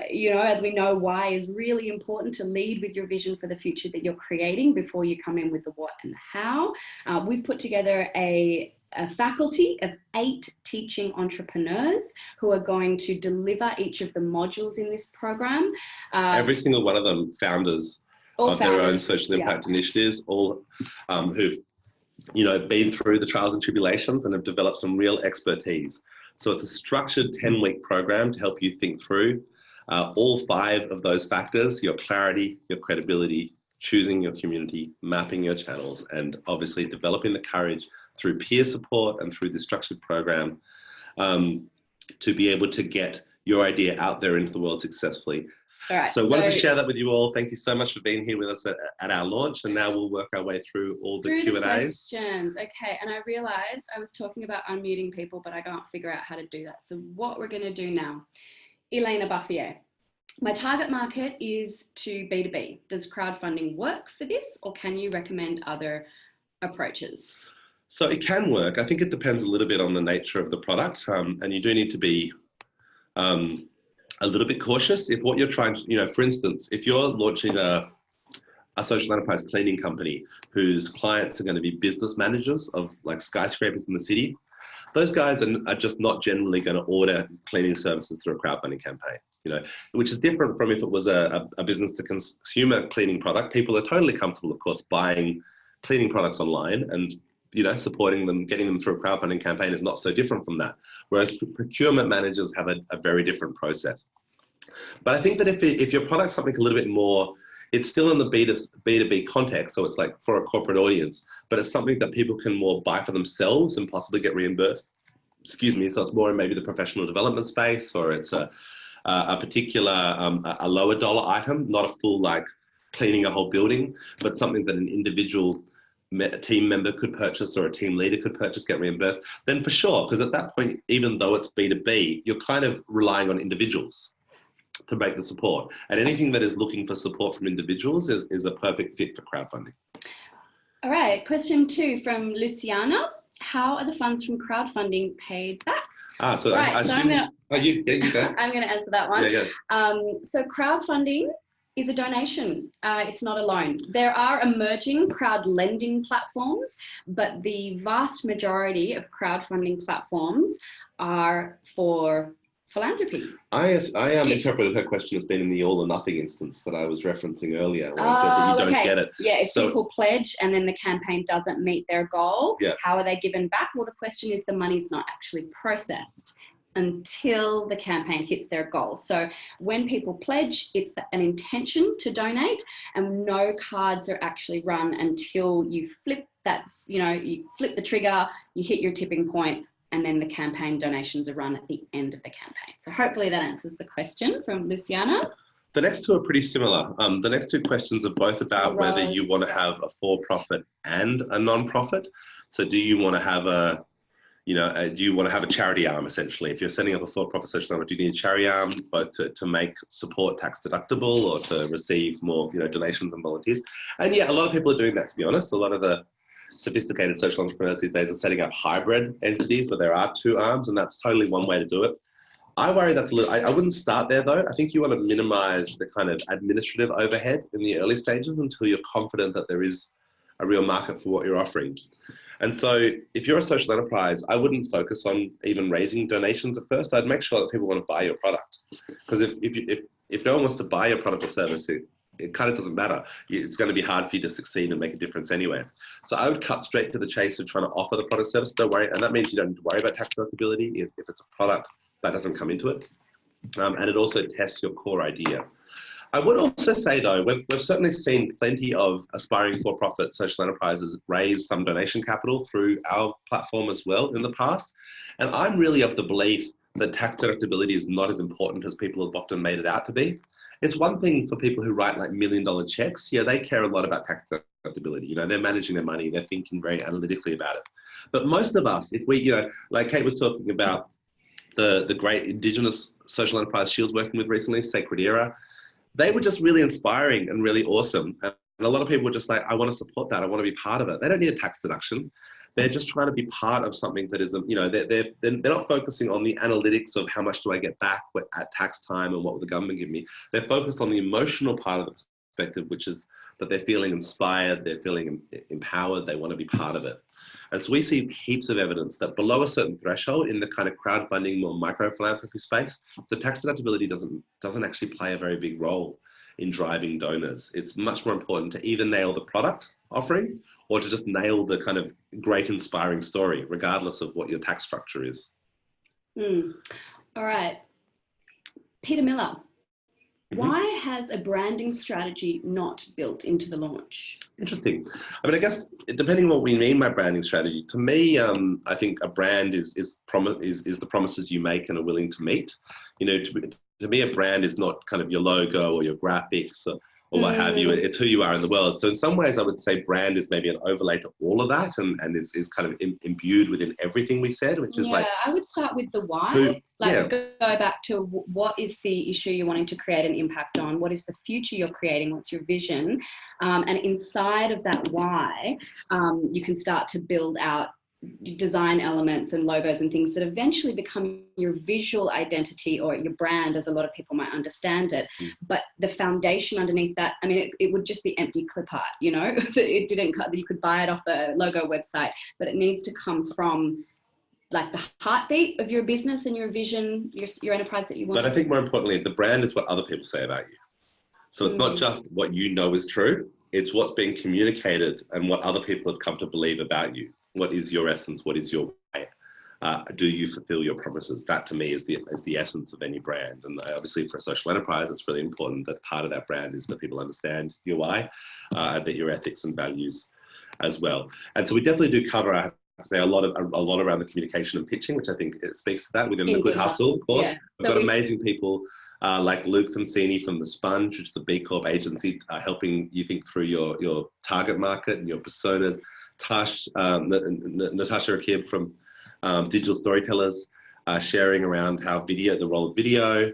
You know, as we know, why is really important to lead with your vision for the future that you're creating before you come in with the what and the how. We've put together a faculty of 8 teaching entrepreneurs who are going to deliver each of the modules in this program. Every single one of them founders of their own social impact initiatives, all who've been through the trials and tribulations and have developed some real expertise. So it's a structured 10-week program to help you think through all 5 of those factors: your clarity, your credibility, choosing your community, mapping your channels, and obviously developing the courage through peer support and through the structured program to be able to get your idea out there into the world successfully. All right, so I wanted to share that with you all. Thank you so much for being here with us at our launch, and now we'll work our way through all the Q&As. Questions. Okay, and I realized I was talking about unmuting people, but I can't figure out how to do that. So what we're going to do now, Elena Buffier, my target market is to B2B. Does crowdfunding work for this, or can you recommend other approaches? So it can work. I think it depends a little bit on the nature of the product, and you do need to be a little bit cautious. If what you're trying to, for instance, if you're launching a social enterprise cleaning company whose clients are going to be business managers of like skyscrapers in the city, those guys are just not generally going to order cleaning services through a crowdfunding campaign, which is different from if it was a business to consumer cleaning product. People are totally comfortable, of course, buying cleaning products online, and supporting them, getting them through a crowdfunding campaign is not so different from that. Whereas procurement managers have a very different process. But I think that if your product's something a little bit more, it's still in the B2B context, so it's like for a corporate audience, but it's something that people can more buy for themselves and possibly get reimbursed excuse me, so it's more in maybe the professional development space, or it's a particular, a lower dollar item, not a full like cleaning a whole building, but something that an individual team member could purchase or a team leader could purchase, get reimbursed, then for sure, because at that point, even though it's B2B, you're kind of relying on individuals to make the support. And anything that is looking for support from individuals is a perfect fit for crowdfunding. All right, question 2 from Luciana. How are the funds from crowdfunding paid back? So right, I assume you go. I'm going to answer that one. Yeah. So crowdfunding is a donation. It's not a loan. There are emerging crowd lending platforms, but the vast majority of crowdfunding platforms are for philanthropy. I interpreted her question as being in the all or nothing instance that I was referencing earlier, where I said that you don't get it. Yeah, if people pledge and then the campaign doesn't meet their goal, how are they given back? Well, the question is the money's not actually processed until the campaign hits their goal. So when people pledge, it's an intention to donate, and no cards are actually run until you flip that, you flip the trigger, you hit your tipping point, and then the campaign donations are run at the end of the campaign. So hopefully that answers the question from Luciana. The next two are pretty similar. The next two questions are both about whether you want to have a for-profit and a non-profit. So do you want to have do you want to have a charity arm, essentially? If you're setting up a for-profit social network, do you need a charity arm, both to make support tax deductible or to receive more, donations and volunteers? And yeah, a lot of people are doing that, to be honest. A lot of the sophisticated social entrepreneurs these days are setting up hybrid entities where there are two arms, and that's totally one way to do it. I worry that's a little, I wouldn't start there though. I think you want to minimize the kind of administrative overhead in the early stages until you're confident that there is a real market for what you're offering. And so if you're a social enterprise, I wouldn't focus on even raising donations at first. I'd make sure that people want to buy your product. Because if no one wants to buy your product or service, it kind of doesn't matter. It's going to be hard for you to succeed and make a difference anyway. So I would cut straight to the chase of trying to offer the product service. Don't worry. And that means you don't need to worry about tax deductibility if it's a product that doesn't come into it. And it also tests your core idea. I would also say though, we've certainly seen plenty of aspiring for-profit social enterprises raise some donation capital through our platform as well in the past. And I'm really of the belief that tax deductibility is not as important as people have often made it out to be. It's one thing for people who write like $1 million checks. Yeah, they care a lot about tax deductibility. They're managing their money. They're thinking very analytically about it. But most of us, if we, like Kate was talking about the great Indigenous social enterprise she was working with recently, Sacred Era, they were just really inspiring and really awesome. And a lot of people were just like, I want to support that. I want to be part of it. They don't need a tax deduction. They're just trying to be part of something that is, they're not focusing on the analytics of how much do I get back at tax time and what will the government give me. They're focused on the emotional part of the perspective, which is that they're feeling inspired, they're feeling empowered, they want to be part of it. And so we see heaps of evidence that below a certain threshold in the kind of crowdfunding or micro philanthropy space, the tax deductibility doesn't actually play a very big role in driving donors. It's much more important to either nail the product offering or to just nail the kind of great inspiring story, regardless of what your tax structure is. All right. Peter Miller. Why has a branding strategy not built into the launch? Interesting. I mean, I guess depending on what we mean by branding strategy, to me, I think a brand is the promises you make and are willing to meet. To me, a brand is not kind of your logo or your graphics or what have you. It's who you are in the world. So in some ways, I would say brand is maybe an overlay to all of that and is kind of imbued within everything we said, which is like... I would start with the why. Go back to what is the issue you're wanting to create an impact on? What is the future you're creating? What's your vision? And inside of that why, you can start to build out design elements and logos and things that eventually become your visual identity or your brand, as a lot of people might understand it. But the foundation underneath that, I mean, it would just be empty clip art, it didn't, you could buy it off a logo website, but it needs to come from like the heartbeat of your business and your vision, your enterprise that you want. But I think more importantly, the brand is what other people say about you. So it's not just what you know is true, it's what's being communicated and what other people have come to believe about you. What is your essence? What is your way? Do you fulfill your promises? That to me is the essence of any brand. And obviously for a social enterprise, it's really important that part of that brand is that people understand your why, that your ethics and values as well. And so we definitely do cover, I have to say a lot around the communication and pitching, which I think it speaks to that within the In Good Hustle, of course. yeah. We've got amazing people like Luke Concini from The Sponge, which is a B Corp agency, helping you think through your target market and your personas. Natasha Akib from Digital Storytellers, sharing around how the role of video.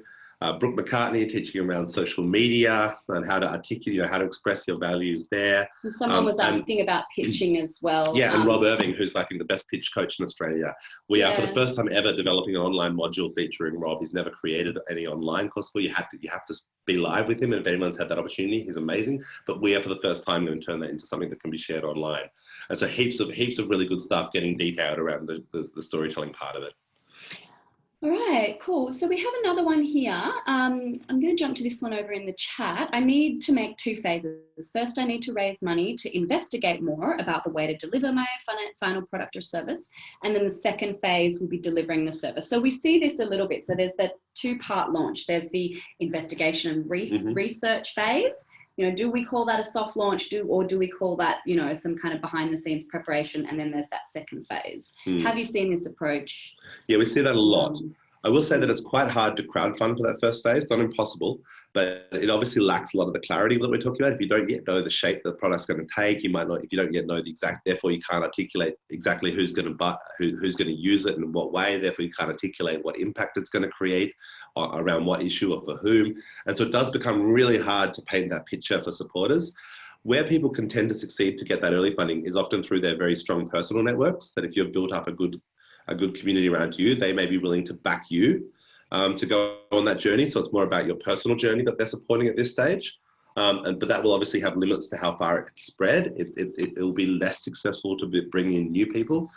Brooke McCartney teaching around social media and how to articulate, how to express your values there. And someone was asking about pitching as well. Yeah, and Rob Irving, who's like the best pitch coach in Australia. We are for the first time ever developing an online module featuring Rob. He's never created any online course before. You have to be live with him, and if anyone's had that opportunity, he's amazing. But we are for the first time going to turn that into something that can be shared online. And so heaps of really good stuff getting detailed around the storytelling part of it. All right, cool. So we have another one here. I'm going to jump to this one over in the chat. I need to make 2 phases. First, I need to raise money to investigate more about the way to deliver my final product or service. And then the second phase will be delivering the service. So we see this a little bit. So there's that 2-part launch. There's the investigation and research phase. Do we call that a soft launch, or do we call that, some kind of behind the scenes preparation? And then there's that second phase. Have you seen this approach? Yeah, we see that a lot. I will say that it's quite hard to crowdfund for that first phase, not impossible, but it obviously lacks a lot of the clarity that we're talking about. If you don't yet know the shape that the product's going to take, you might not, if you don't yet know the exact, therefore you can't articulate exactly who's going to use it and in what way, therefore you can't articulate what impact it's going to create around what issue or for whom. And so it does become really hard to paint that picture for supporters. Where people can tend to succeed to get that early funding is often through their very strong personal networks, that if you've built up a good community around you, they may be willing to back you to go on that journey. So it's more about your personal journey that they're supporting at this stage. But that will obviously have limits to how far it can spread. It will be less successful to bring in new people.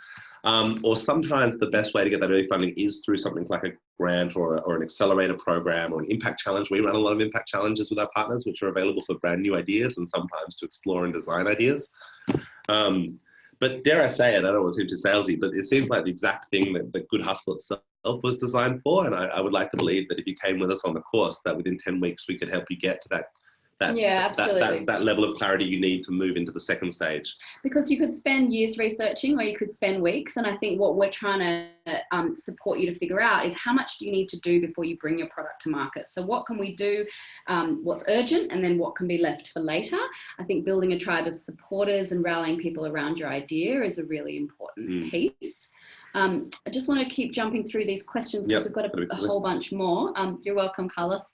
Or sometimes the best way to get that early funding is through something like a grant or an accelerator program or an impact challenge. We run a lot of impact challenges with our partners, which are available for brand new ideas and sometimes to explore and design ideas. But dare I say it, I don't want to seem too salesy, but it seems like the exact thing that the Good Hustle itself was designed for. And I would like to believe that if you came with us on the course, that within 10 weeks, we could help you get to that level of clarity you need to move into the second stage. Because you could spend years researching or you could spend weeks. And I think what we're trying to support you to figure out is how much do you need to do before you bring your product to market. So what can we do, what's urgent, and then what can be left for later. I think building a tribe of supporters and rallying people around your idea is a really important piece. I just want to keep jumping through these questions because we've got a whole bunch more. You're welcome, Carlos.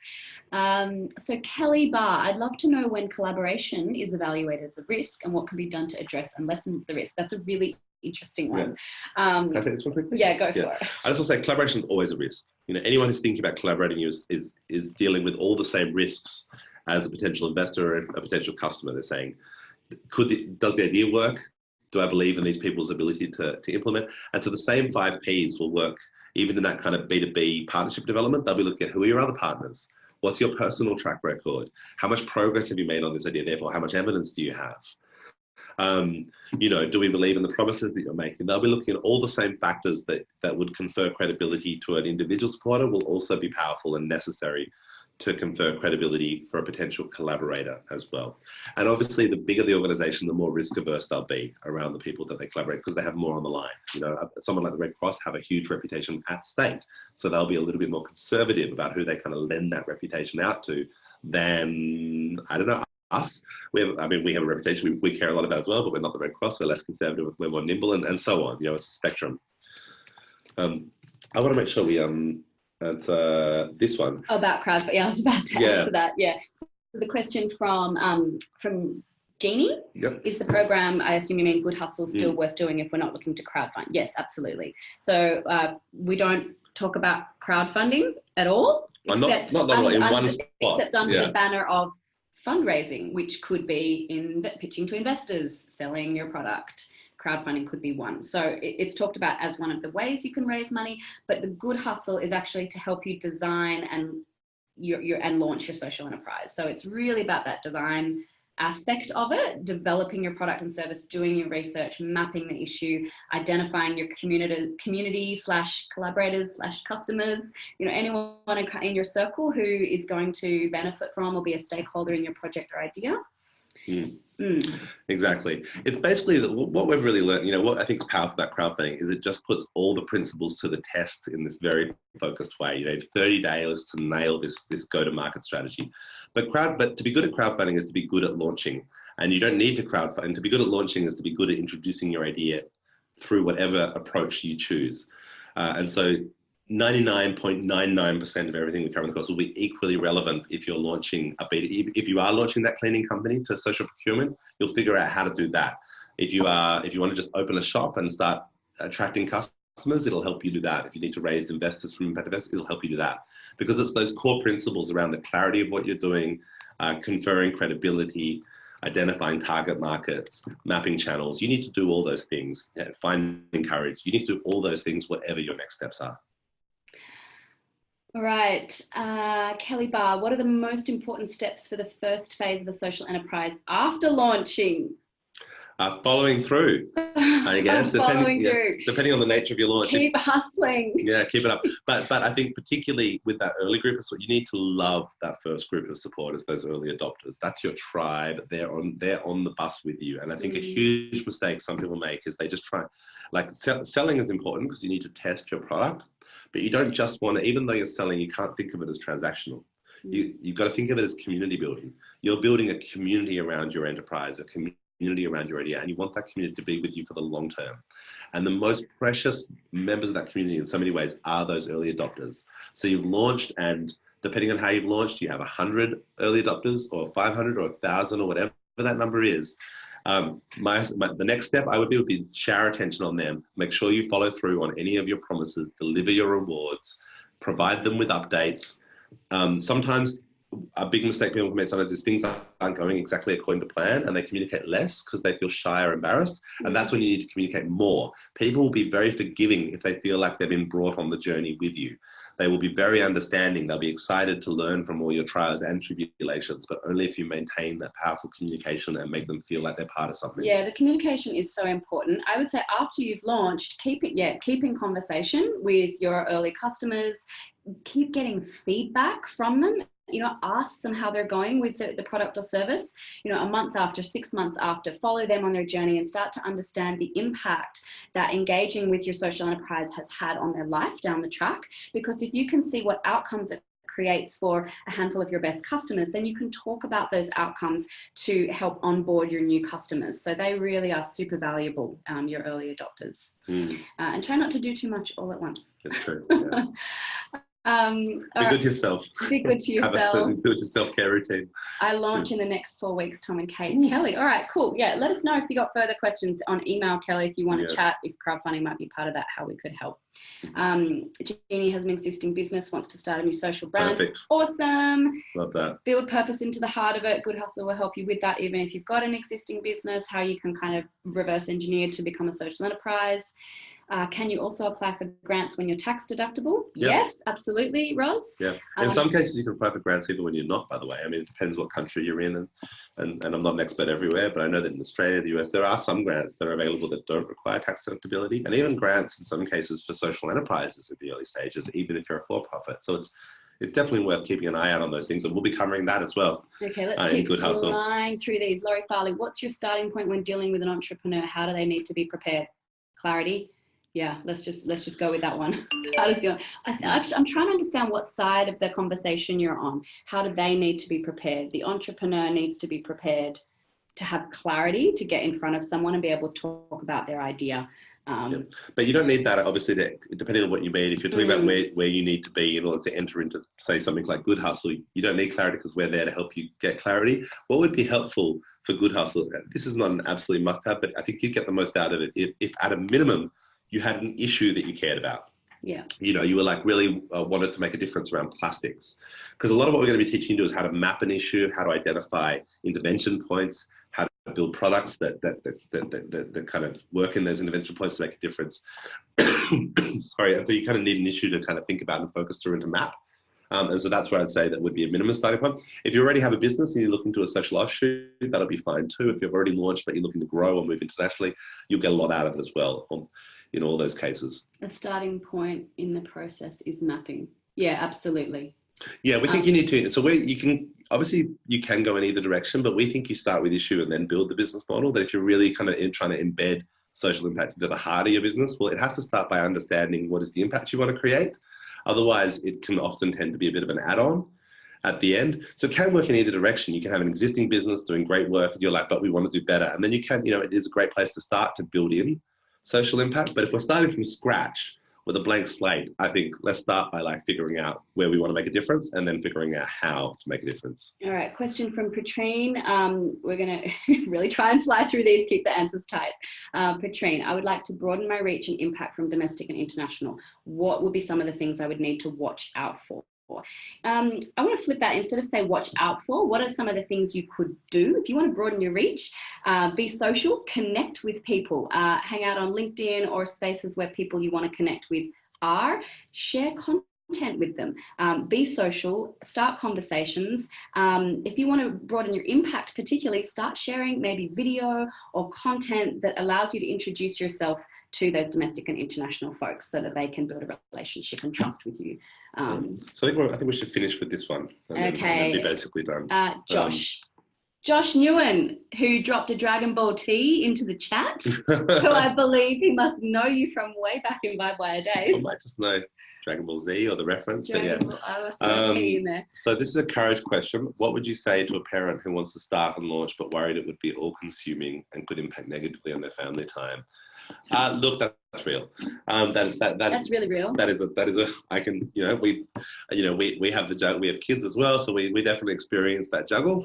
So Kelly Barr, I'd love to know when collaboration is evaluated as a risk and what can be done to address and lessen the risk. That's a really interesting one. Can I take this one quickly? Yeah, go for it. I just want to say collaboration is always a risk. Anyone who's thinking about collaborating is dealing with all the same risks as a potential investor or a potential customer. They're saying, does the idea work? Do I believe in these people's ability to implement? And so the same 5 Ps will work even in that kind of B2B partnership development. They'll be looking at who are your other partners? What's your personal track record? How much progress have you made on this idea? Therefore, how much evidence do you have? Do we believe in the promises that you're making? They'll be looking at all the same factors that would confer credibility to an individual supporter will also be powerful and necessary to confer credibility for a potential collaborator as well. And obviously, the bigger the organization, the more risk averse they'll be around the people that they collaborate because they have more on the line. Someone like the Red Cross have a huge reputation at stake. So they'll be a little bit more conservative about who they kind of lend that reputation out to than, I don't know, us. We have a reputation we care a lot about as well, but we're not the Red Cross. We're less conservative, we're more nimble and so on. It's a spectrum. I want to make sure we answer this one. About crowdfunding. Yeah, I was about to answer that. Yeah. So the question from Jeannie, is the program, I assume you mean Good Hustle, still worth doing if we're not looking to crowdfund? Yes, absolutely. So we don't talk about crowdfunding at all, except under the banner of fundraising, which could be in pitching to investors, selling your product. Crowdfunding could be one. So it's talked about as one of the ways you can raise money, but the Good Hustle is actually to help you design and launch your social enterprise. So it's really about that design aspect of it, developing your product and service, doing your research, mapping the issue, identifying your community / collaborators / customers, anyone in your circle who is going to benefit from or be a stakeholder in your project or idea. Mm. Mm. Exactly. It's basically what we've really learned, what I think is powerful about crowdfunding is it just puts all the principles to the test in this very focused way. 30 days to nail this go-to-market strategy. But to be good at crowdfunding is to be good at launching. And you don't need to crowdfund. To be good at launching is to be good at introducing your idea through whatever approach you choose. And so 99.99% of everything we cover in the course will be equally relevant if you're launching if you are launching that cleaning company to social procurement, you'll figure out how to do that. If you want to just open a shop and start attracting customers, it'll help you do that. If you need to raise investors from impact investors, it'll help you do that. Because it's those core principles around the clarity of what you're doing, conferring credibility, identifying target markets, mapping channels. You need to do all those things. Finding courage. You need to do all those things, whatever your next steps are. All right, Kelly Barr, what are the most important steps for the first phase of a social enterprise after launching? Following through, I guess, depending on the nature of your launch. Keep hustling. Yeah, keep it up. But I think particularly with that early group, you need to love that first group of supporters, those early adopters. That's your tribe. They're on the bus with you. And I think a huge mistake some people make is they just try, selling is important because you need to test your product, but you don't just want to, even though you're selling, you can't think of it as transactional. You've got to think of it as community building. You're building a community around your enterprise, a community around your idea, and you want that community to be with you for the long term. And the most precious members of that community in so many ways are those early adopters. So you've launched, and depending on how you've launched, you have 100 early adopters or 500 or 1,000 or whatever that number is. The next step I would be shower attention on them. Make sure you follow through on any of your promises, deliver your rewards, provide them with updates. Sometimes a big mistake people make sometimes is things aren't going exactly according to plan and they communicate less because they feel shy or embarrassed. And that's when you need to communicate more. People will be very forgiving if they feel like they've been brought on the journey with you. They will be very understanding. They'll be excited to learn from all your trials and tribulations, but only if you maintain that powerful communication and make them feel like they're part of something. Yeah, the communication is so important. I would say after you've launched, keep in conversation with your early customers, keep getting feedback from them. Ask them how they're going with the product or service, a month after, 6 months after, follow them on their journey and start to understand the impact that engaging with your social enterprise has had on their life down the track. Because if you can see what outcomes it creates for a handful of your best customers, then you can talk about those outcomes to help onboard your new customers. So they really are super valuable, your early adopters. And try not to do too much all at once. That's true. Yeah. Be good to yourself. Be good to yourself. Have a good self-care routine. I launch in the next 4 weeks, Tom and Kate. Kelly, all right, cool. Yeah, let us know if you got further questions on email, Kelly, if you want to chat, if crowdfunding might be part of that, how we could help. Jeannie has an existing business, wants to start a new social brand. Perfect. Awesome. Love that. Build purpose into the heart of it. Good Hustle will help you with that, even if you've got an existing business, how you can kind of reverse engineer to become a social enterprise. Can you also apply for grants when you're tax deductible? Yep. Yes, absolutely, Roz. Yeah. In some cases, you can apply for grants even when you're not, by the way. I mean, it depends what country you're in. And I'm not an expert everywhere, but I know that in Australia, the US, there are some grants that are available that don't require tax deductibility. And even grants in some cases for social enterprises at the early stages, even if you're a for-profit. So it's definitely worth keeping an eye out on those things. And we'll be covering that as well. Okay, let's keep flying through these. Laurie Farley, what's your starting point when dealing with an entrepreneur? How do they need to be prepared? Clarity. Yeah, let's just go with that one. I'm trying to understand what side of the conversation you're on. How do they need to be prepared? The entrepreneur needs to be prepared to have clarity, to get in front of someone and be able to talk about their idea. But you don't need that, obviously, depending on what you mean. If you're talking about where you need to be in order to enter into, say, something like Good Hustle, you don't need clarity because we're there to help you get clarity. What would be helpful for Good Hustle, this is not an absolute must-have, but I think you'd get the most out of it if at a minimum, you had an issue that you cared about. Yeah. You were like really wanted to make a difference around plastics. Because a lot of what we're going to be teaching you to is how to map an issue, how to identify intervention points, how to build products that kind of work in those intervention points to make a difference. Sorry. And so you kind of need an issue to kind of think about and focus through and to map. And so that's where I'd say that would be a minimum starting point. If you already have a business and you're looking to a social offshoot, that'll be fine too. If you've already launched but you're looking to grow or move internationally, you'll get a lot out of it as well. In all those cases. A starting point in the process is mapping. Yeah, absolutely. Yeah, we think you need to. So you can obviously you can go in either direction, but we think you start with issue and then build the business model. That if you're really kind of trying to embed social impact into the heart of your business, well, it has to start by understanding what is the impact you want to create. Otherwise, it can often tend to be a bit of an add-on at the end. So it can work in either direction. You can have an existing business doing great work and you're like, but we want to do better. And then you can, it is a great place to start to build in social impact. But if we're starting from scratch with a blank slate, I think let's start by like figuring out where we want to make a difference and then figuring out how to make a difference. All right, question from Patrine. We're going to really try and fly through these, keep the answers tight. Patrine, I would like to broaden my reach and impact from domestic and international. What would be some of the things I would need to watch out for? I want to flip that. Instead of say watch out for, what are some of the things you could do if you want to broaden your reach? Be social, connect with people, hang out on LinkedIn or spaces where people you want to connect with are, share content with them, be social, start conversations. If you want to broaden your impact, particularly start sharing maybe video or content that allows you to introduce yourself to those domestic and international folks so that they can build a relationship and trust with you. So I think we should finish with this one. And then be basically done. Josh Newen, who dropped a Dragon Ball T into the chat, who I believe he must know you from way back in Vibe Wire days. I might just know Dragon Ball Z or the reference, but yeah. I was so T in there. So this is a courage question. What would you say to a parent who wants to start and launch but worried it would be all-consuming and could impact negatively on their family time? Look, that's real. That's really real. That is a. I can, we have the juggle. We have kids as well, so we definitely experience that juggle.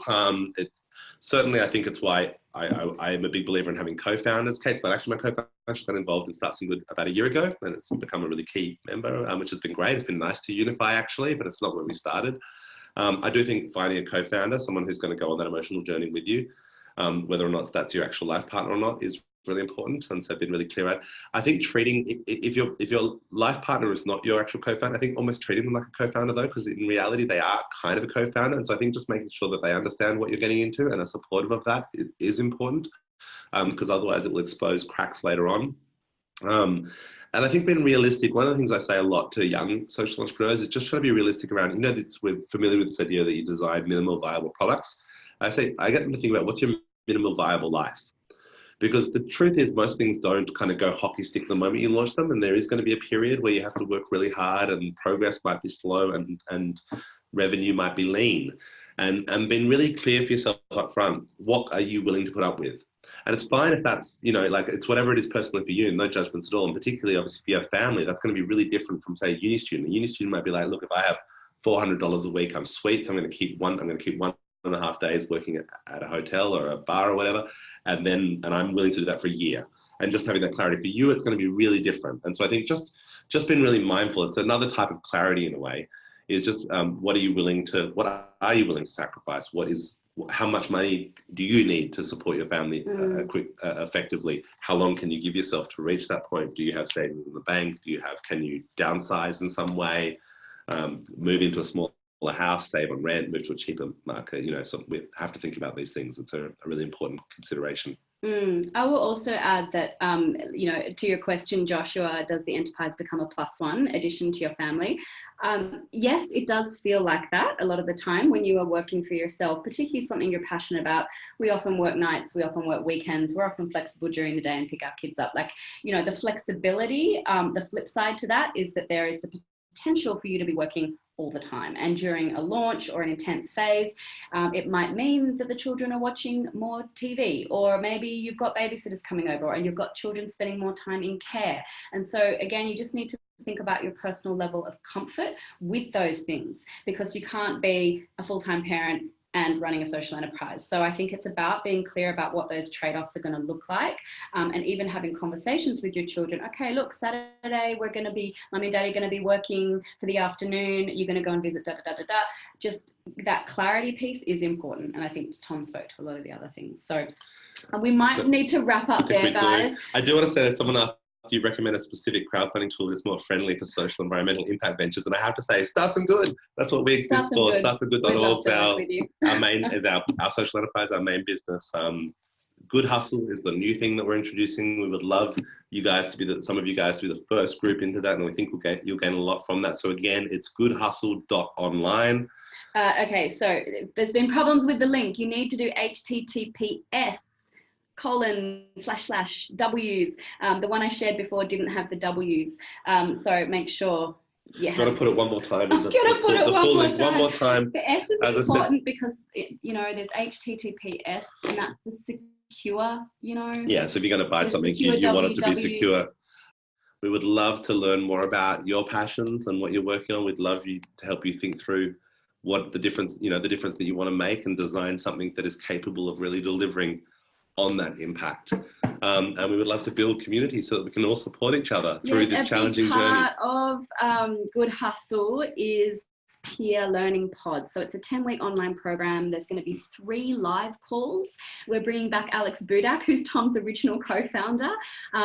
Certainly, I think it's why I am a big believer in having co-founders. Kate's not actually my co-founder. She got involved in StartSomeGood about a year ago, and it's become a really key member, which has been great. It's been nice to unify, actually, but it's not where we started. I do think finding a co-founder, someone who's going to go on that emotional journey with you, whether or not that's your actual life partner or not, is really important. And so I've been really clear at. I think treating, if your life partner is not your actual co-founder, I think almost treating them like a co-founder though, because in reality they are kind of a co-founder. And so I think just making sure that they understand what you're getting into and are supportive of that is important, because otherwise it will expose cracks later on. And I think being realistic, one of the things I say a lot to young social entrepreneurs is just trying to be realistic around, we're familiar with this idea that you design minimal viable products. I get them to think about what's your minimal viable life. Because the truth is most things don't kind of go hockey stick the moment you launch them, and there is going to be a period where you have to work really hard and progress might be slow and revenue might be lean. And being really clear for yourself up front, what are you willing to put up with? And it's fine if that's, it's whatever it is personally for you, no judgments at all. And particularly obviously if you have family, that's going to be really different from say a uni student. A uni student might be like, look, if I have $400 a week, I'm sweet. So I'm going to keep 1.5 days working at a hotel or a bar or whatever. And I'm willing to do that for a year. And just having that clarity for you, it's going to be really different. And so I think just being really mindful, it's another type of clarity in a way, is just what are you willing to sacrifice? How much money do you need to support your family effectively? How long can you give yourself to reach that point? Do you have savings in the bank? Can you downsize in some way? Move into a smaller house, save on rent, move to a cheaper market, so we have to think about these things. It's a really important consideration. I will also add that, to your question, Joshua, does the enterprise become a +1 addition to your family? Yes, it does feel like that a lot of the time when you are working for yourself, particularly something you're passionate about. We often work nights, we often work weekends, we're often flexible during the day and pick our kids up. The flexibility, the flip side to that is that there is the potential for you to be working all the time. And during a launch or an intense phase, it might mean that the children are watching more TV, or maybe you've got babysitters coming over and you've got children spending more time in care. And so again, you just need to think about your personal level of comfort with those things, because you can't be a full-time parent and running a social enterprise. So I think it's about being clear about what those trade-offs are going to look like, and even having conversations with your children. Okay, look, Saturday Mummy and Daddy are going to be working for the afternoon. You're going to go and visit da-da-da-da-da. Just that clarity piece is important. And I think Tom spoke to a lot of the other things. So we might need to wrap up there, guys. I do want to say that someone asked, do you recommend a specific crowdfunding tool that's more friendly for social environmental impact ventures? And I have to say, StartSomeGood. That's what we exist for. StartSomeGood.org is our main, our social enterprise, our main business. Good Hustle is the new thing that we're introducing. We would love you guys to be some of you guys to be the first group into that, and we think you'll gain a lot from that. So again, it's goodhustle.online. Okay, so there's been problems with the link. You need to do https://W's. The one I shared before didn't have the W's, so make sure you got to put it one more time. I'm going to put it one more time. The S is important because, there's HTTPS, and that's the secure, Yeah, so if you're going to buy something, you want it to be secure. We would love to learn more about your passions and what you're working on. We'd love to help you think through what the difference that you want to make and design something that is capable of really delivering on that impact. And we would love to build community so that we can all support each other through this challenging journey. Part of Good Hustle is peer learning pods. So it's a 10-week online program. There's going to be 3 live calls. We're bringing back Alex Budak, who's Tom's original co-founder.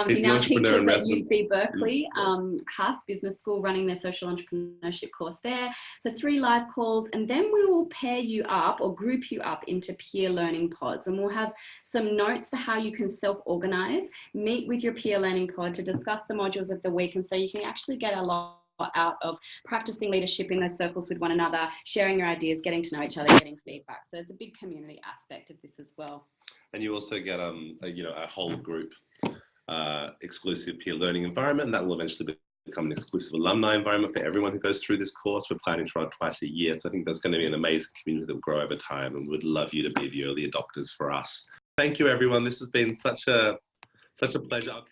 He now teaches at UC Berkeley, Haas Business School, running their social entrepreneurship course there. So 3 live calls, and then we will pair you up or group you up into peer learning pods, and we'll have some notes for how you can self-organize, meet with your peer learning pod to discuss the modules of the week, and so you can actually get a lot out of practicing leadership in those circles with one another, sharing your ideas, getting to know each other, getting feedback. So there's a big community aspect of this as well. And you also get a whole group exclusive peer learning environment, and that will eventually become an exclusive alumni environment for everyone who goes through this course. We're planning to run it twice a year, so I think that's going to be an amazing community that will grow over time, and we'd love you to be the early adopters for us. Thank you, everyone. This has been such a pleasure.